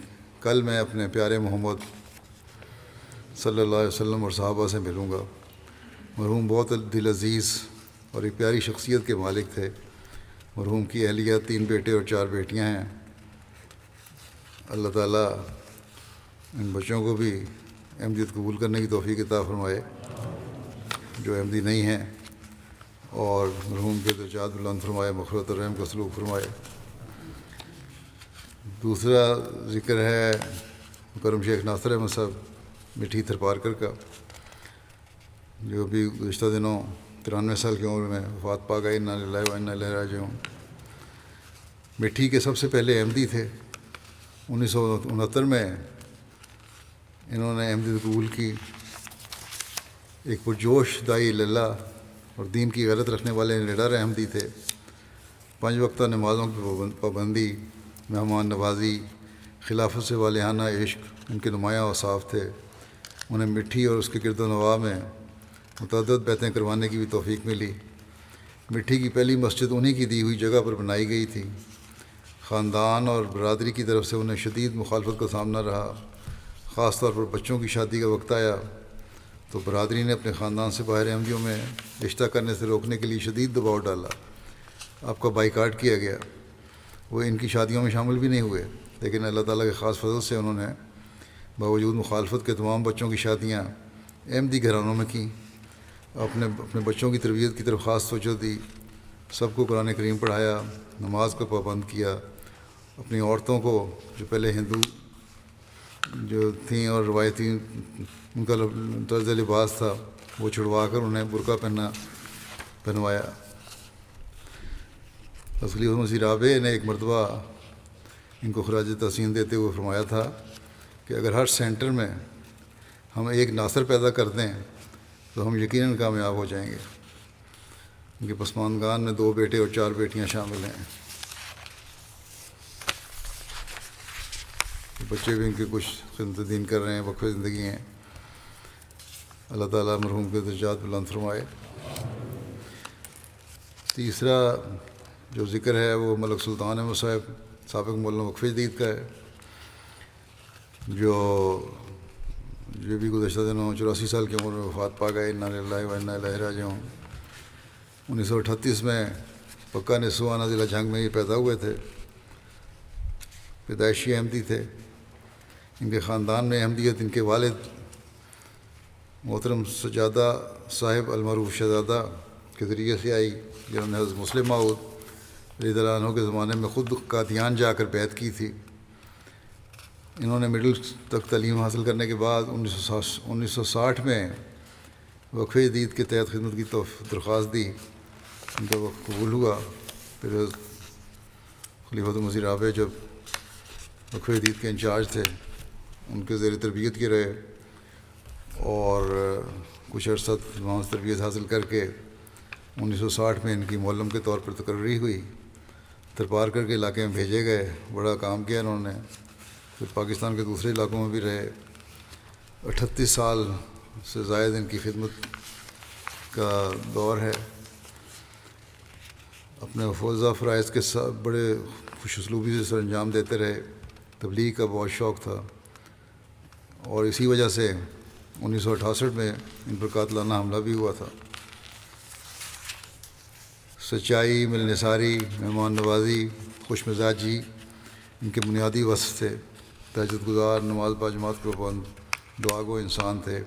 کل میں اپنے پیارے محمد صلی اللہ علیہ وسلم اور صحابہ سے ملوں گا۔ مرحوم بہت دل عزیز اور ایک پیاری شخصیت کے مالک تھے۔ مرحوم کی اہلیہ 3 بیٹے اور 4 بیٹیاں ہیں۔ اللہ تعالیٰ ان بچوں کو بھی احمدیت قبول کرنے کی توفیق عطا فرمائے جو احمدی نہیں ہیں، اور مرحوم کے درجات بلند فرمائے، مغفرت اور رحم کا سلوک فرمائے۔ دوسرا ذکر ہے مکرم شیخ ناصر احمد صاحب مٹھی تھرپارکر کا، جو ابھی گزشتہ دنوں 93 سال کی عمر میں وفات پا گئے۔ انا للہ و انا الیہ راجعون۔ مٹھی کے سب سے پہلے احمدی تھے۔ 1969 میں انہوں نے احمدیت قبول کی۔ ایک پرجوش داعی اللہ اور دین کی غیرت رکھنے والے نڈر احمدی تھے۔ 5 وقتہ نمازوں کی پابندی، مہمان نوازی، خلافت سے والہانہ عشق ان کے نمایاں اوصاف تھے۔ انہیں مٹھی اور اس کے گرد و نواح میں متعدد بیعتیں کروانے کی بھی توفیق ملی۔ مٹھی کی پہلی مسجد انہی کی دی ہوئی جگہ پر بنائی گئی تھی۔ خاندان اور برادری کی طرف سے انہیں شدید مخالفت کا سامنا رہا۔ خاص طور پر بچوں کی شادی کا وقت آیا تو برادری نے اپنے خاندان سے باہر احمدیوں میں رشتہ کرنے سے روکنے کے لیے شدید دباؤ ڈالا۔ آپ کا بائیکاٹ کیا گیا۔ وہ ان کی شادیوں میں شامل بھی نہیں ہوئے، لیکن اللہ تعالیٰ کے خاص فضل سے انہوں نے باوجود مخالفت کے تمام بچوں کی شادیاں احمدی گھرانوں میں کیں۔ اپنے بچوں کی تربیت کی طرف خاص توجہ دی، سب کو قرآن کریم پڑھایا، نماز کو پابند کیا۔ اپنی عورتوں کو جو پہلے ہندو جو تھیں اور روایتی ان کا طرز لباس تھا وہ چھڑوا کر انہیں برقع پہنوایا۔ خلیفہ مسیح رابع نے ایک مرتبہ ان کو خراج تحسین دیتے ہوئے فرمایا تھا کہ اگر ہر سینٹر میں ہم ایک ناصر پیدا کر دیں تو ہم یقیناً کامیاب ہو جائیں گے۔ ان کے پسماندگان میں 2 بیٹے اور 4 بیٹیاں شامل ہیں۔ بچے بھی ان کے کچھ خدمت دین کر رہے ہیں، وقف زندگی ہیں۔ اللہ تعالیٰ مرحوم کے درجات بلند فرمائے۔ تیسرا جو ذکر ہے وہ ملک سلطان احمد صاحب سابق مولانا وقف جدید کا ہے، جو بھی گزشتہ دنوں 84 سال کی عمر میں وفات پا گئے۔ انا للہ و انا الیہ راجعون۔ 1938 میں پکا نسوانہ ضلع جھنگ میں یہ پیدا ہوئے تھے۔ پیدائشی احمدی تھے۔ ان کے خاندان میں احمدیت ان کے والد محترم سجادہ صاحب المعروف شہزادہ کے ذریعے سے آئی، جنہوں نے حضرت مسلم موعود رضی اللہ عنہ کے زمانے میں خود قادیان جا کر بیعت کی تھی۔ انہوں نے مڈل تک تعلیم حاصل کرنے کے بعد 1960 میں وقف جدید کے تحت خدمت کی درخواست دی، ان کا وقت قبول ہوا۔ پھر خلیفۃ المسیح رابع جب وقف جدید کے انچارج تھے، ان کے زیر تربیت کے رہے اور کچھ عرصہ وہاں سے تربیت حاصل کر کے 1960 میں ان کی معلم کے طور پر تقرری ہوئی، ترپارکر کے علاقے میں بھیجے گئے، بڑا کام کیا انہوں نے۔ پھر پاکستان کے دوسرے علاقوں میں بھی رہے، 38 سال سے زائد ان کی خدمت کا دور ہے۔ اپنے فوزہ فرائض کے ساتھ بڑے خوش اسلوبی سے سر انجام دیتے رہے، تبلیغ کا بہت شوق تھا، اور اسی وجہ سے 1968 میں ان پر قاتلانہ حملہ بھی ہوا تھا۔ سچائی، ملنساری، مہمان نوازی، خوش مزاجی ان کے بنیادی وصف تھے۔ تہجد گزار، نماز با جماعت کو پابند، دعا گو انسان تھے۔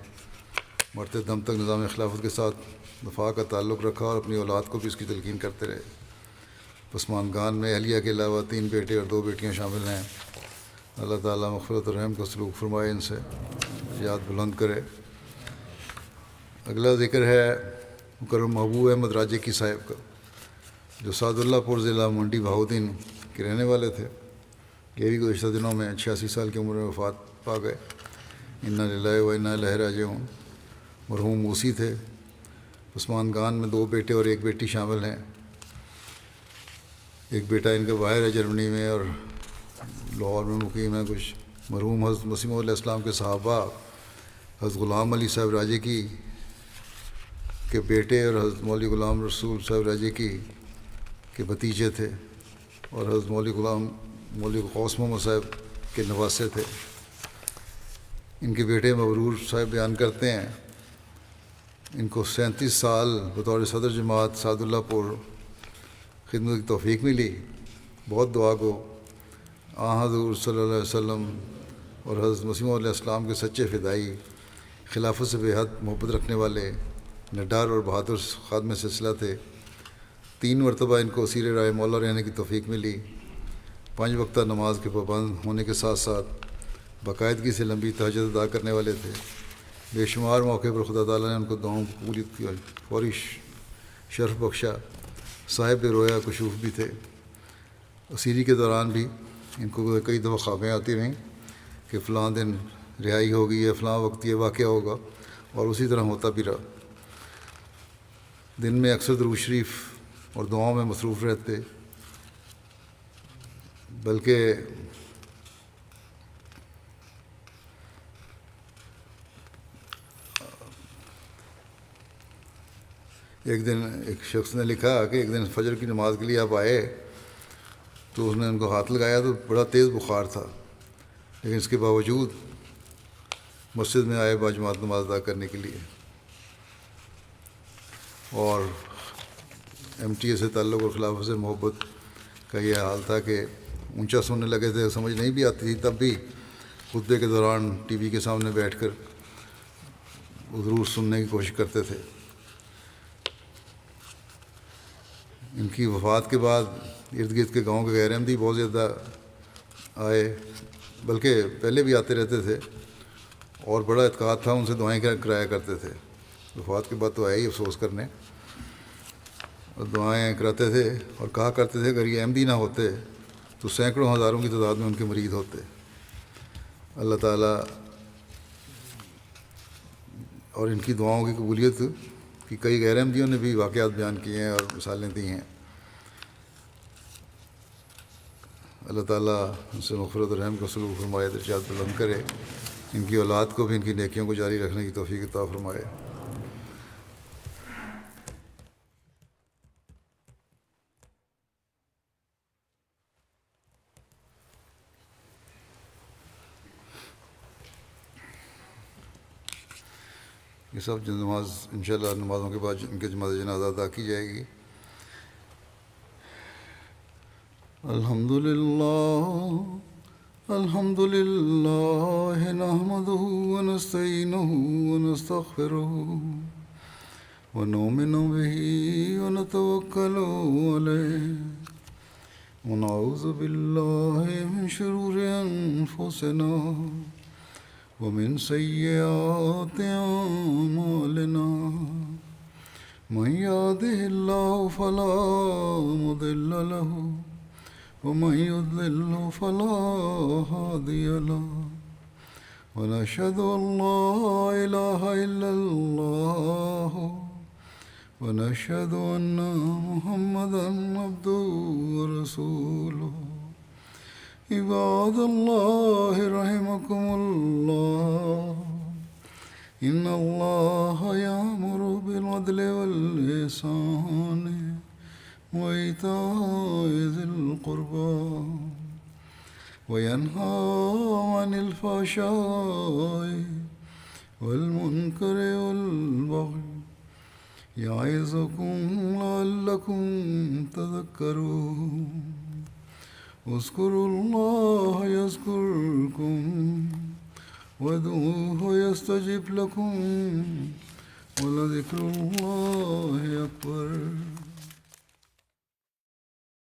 مرتے دم تک نظام خلافت کے ساتھ دفاع کا تعلق رکھا اور اپنی اولاد کو بھی اس کی تلقین کرتے رہے۔ پسماندگان میں اہلیہ کے علاوہ 3 بیٹے اور 2 بیٹیاں شامل ہیں۔ اللہ تعالیٰ مغفرت و رحم کا سلوک فرمائے، ان سے یاد بلند کرے۔ اگلا ذکر ہے مکرم محبوب احمد راجیکی صاحب کا، جو سعد اللہ پور ضلع منڈی بہاؤدین کے رہنے والے تھے۔ یہ بھی گزشتہ دنوں میں 86 سال کی عمر میں وفات پا گئے۔ انا للہ و انا الیہ راجعون۔ مرحوم موسی تھے۔ پسماندگان میں 2 بیٹے اور 1 بیٹی شامل ہیں۔ ایک بیٹا ان کا باہر ہے جرمنی میں اور لاہور میں مقیم ہے کچھ۔ مرحوم حضرت مسیح علیہ السلام کے صحابہ حضرت غلام علی صاحب راجیکی کے بیٹے اور حضرت مولوی غلام رسول صاحب راجیکی کے بھتیجے تھے، اور حضرت مولوی غوث محمد صاحب کے نواسے تھے۔ ان کے بیٹے مبرور صاحب بیان کرتے ہیں، ان کو 37 سال بطور صدر جماعت سعد اللہ پور خدمت کی توفیق ملی۔ بہت دعا گو، حضور صلی اللہ علیہ وسلم اور حضرت مسیح علیہ السلام کے سچے فدائی، خلافت سے بے حد محبت رکھنے والے نڈار اور بہادر خادم سلسلہ تھے۔ 3 مرتبہ ان کو اسیر رائے مولا رہنے کی توفیق ملی۔ 5 وقتہ نماز کے پابند ہونے کے ساتھ ساتھ باقاعدگی سے لمبی تہجد ادا کرنے والے تھے۔ بے شمار موقع پر خدا تعالیٰ نے ان کو دعاؤں کی قبولیت کی فوری شرف بخشا۔ صاحب رویا کشوف بھی تھے۔ اسیری کے دوران بھی ان کو کئی دفعہ خوابیں آتی رہیں کہ فلاں دن رہائی ہوگی یا فلاں وقت یہ واقعہ ہوگا، اور اسی طرح ہوتا بھی رہا۔ دن میں اکثر درود شریف اور دعاؤں میں مصروف رہتے، بلکہ ایک دن ایک شخص نے لکھا کہ ایک دن فجر کی نماز کے لیے آپ آئے تو اس نے ان کو ہاتھ لگایا تو بڑا تیز بخار تھا، لیکن اس کے باوجود مسجد میں آئے باجماعت نماز ادا کرنے کے لیے۔ اور MTA سے تعلق اور خلافت سے محبت کا یہ حال تھا کہ اونچا سننے لگے تھے، سمجھ نہیں بھی آتی تھی، تب بھی خطبے کے دوران ٹی وی کے سامنے بیٹھ کر ضرور سننے کی کوشش کرتے تھے۔ ان کی وفات کے بعد ارد گرد کے گاؤں کے غیر احمدی بہت زیادہ آئے، بلکہ پہلے بھی آتے رہتے تھے، اور بڑا اعتقاد تھا، ان سے دعائیں کرایا کرتے تھے۔ وفات کے بعد تو آئے ہی افسوس کرنے، اور دعائیں کراتے تھے اور کہا کرتے تھے اگر یہ احمدی نہ ہوتے تو سینکڑوں ہزاروں کی تعداد میں ان کے مرید ہوتے۔ اللہ تعالیٰ اور ان کی دعاؤں کی قبولیت کی کئی غیر احمدیوں نے بھی واقعات بیان کیے ہیں اور مثالیں دی ہیں۔ اللہ تعالیٰ ان سے مغفرت و رحم کا سلوک فرمائے، درجات بلند کرے، ان کی اولاد کو بھی ان کی نیکیوں کو جاری رکھنے کی توفیق عطا فرمائے۔ یہ سب نماز انشاءاللہ نمازوں کے بعد ان کے نماز جنازہ ادا کی جائے گی۔ الحمد للہ نحمدہ ونستعینہ ونستغفرہ ونؤمن بہ ونتوکل علیہ ونعوذ بالله من شرور أنفسنا ومن سيئات أعمالنا من يهده الله فلا مضل له ومن يضلل فلا هادي له ونشهد أن لا إله إلا الله ونشهد أن محمدا عبده ورسوله عباد الله رحمكم الله إن الله يأمر بالعدل والإحسان وإيتاء ذي القربى وينهى عن الفحشاء والمنكر والبغي يعظكم لعلكم تذكرون اذكروا الله يذكركم وادعوه يستجب لكم ولذكر الله أكبر.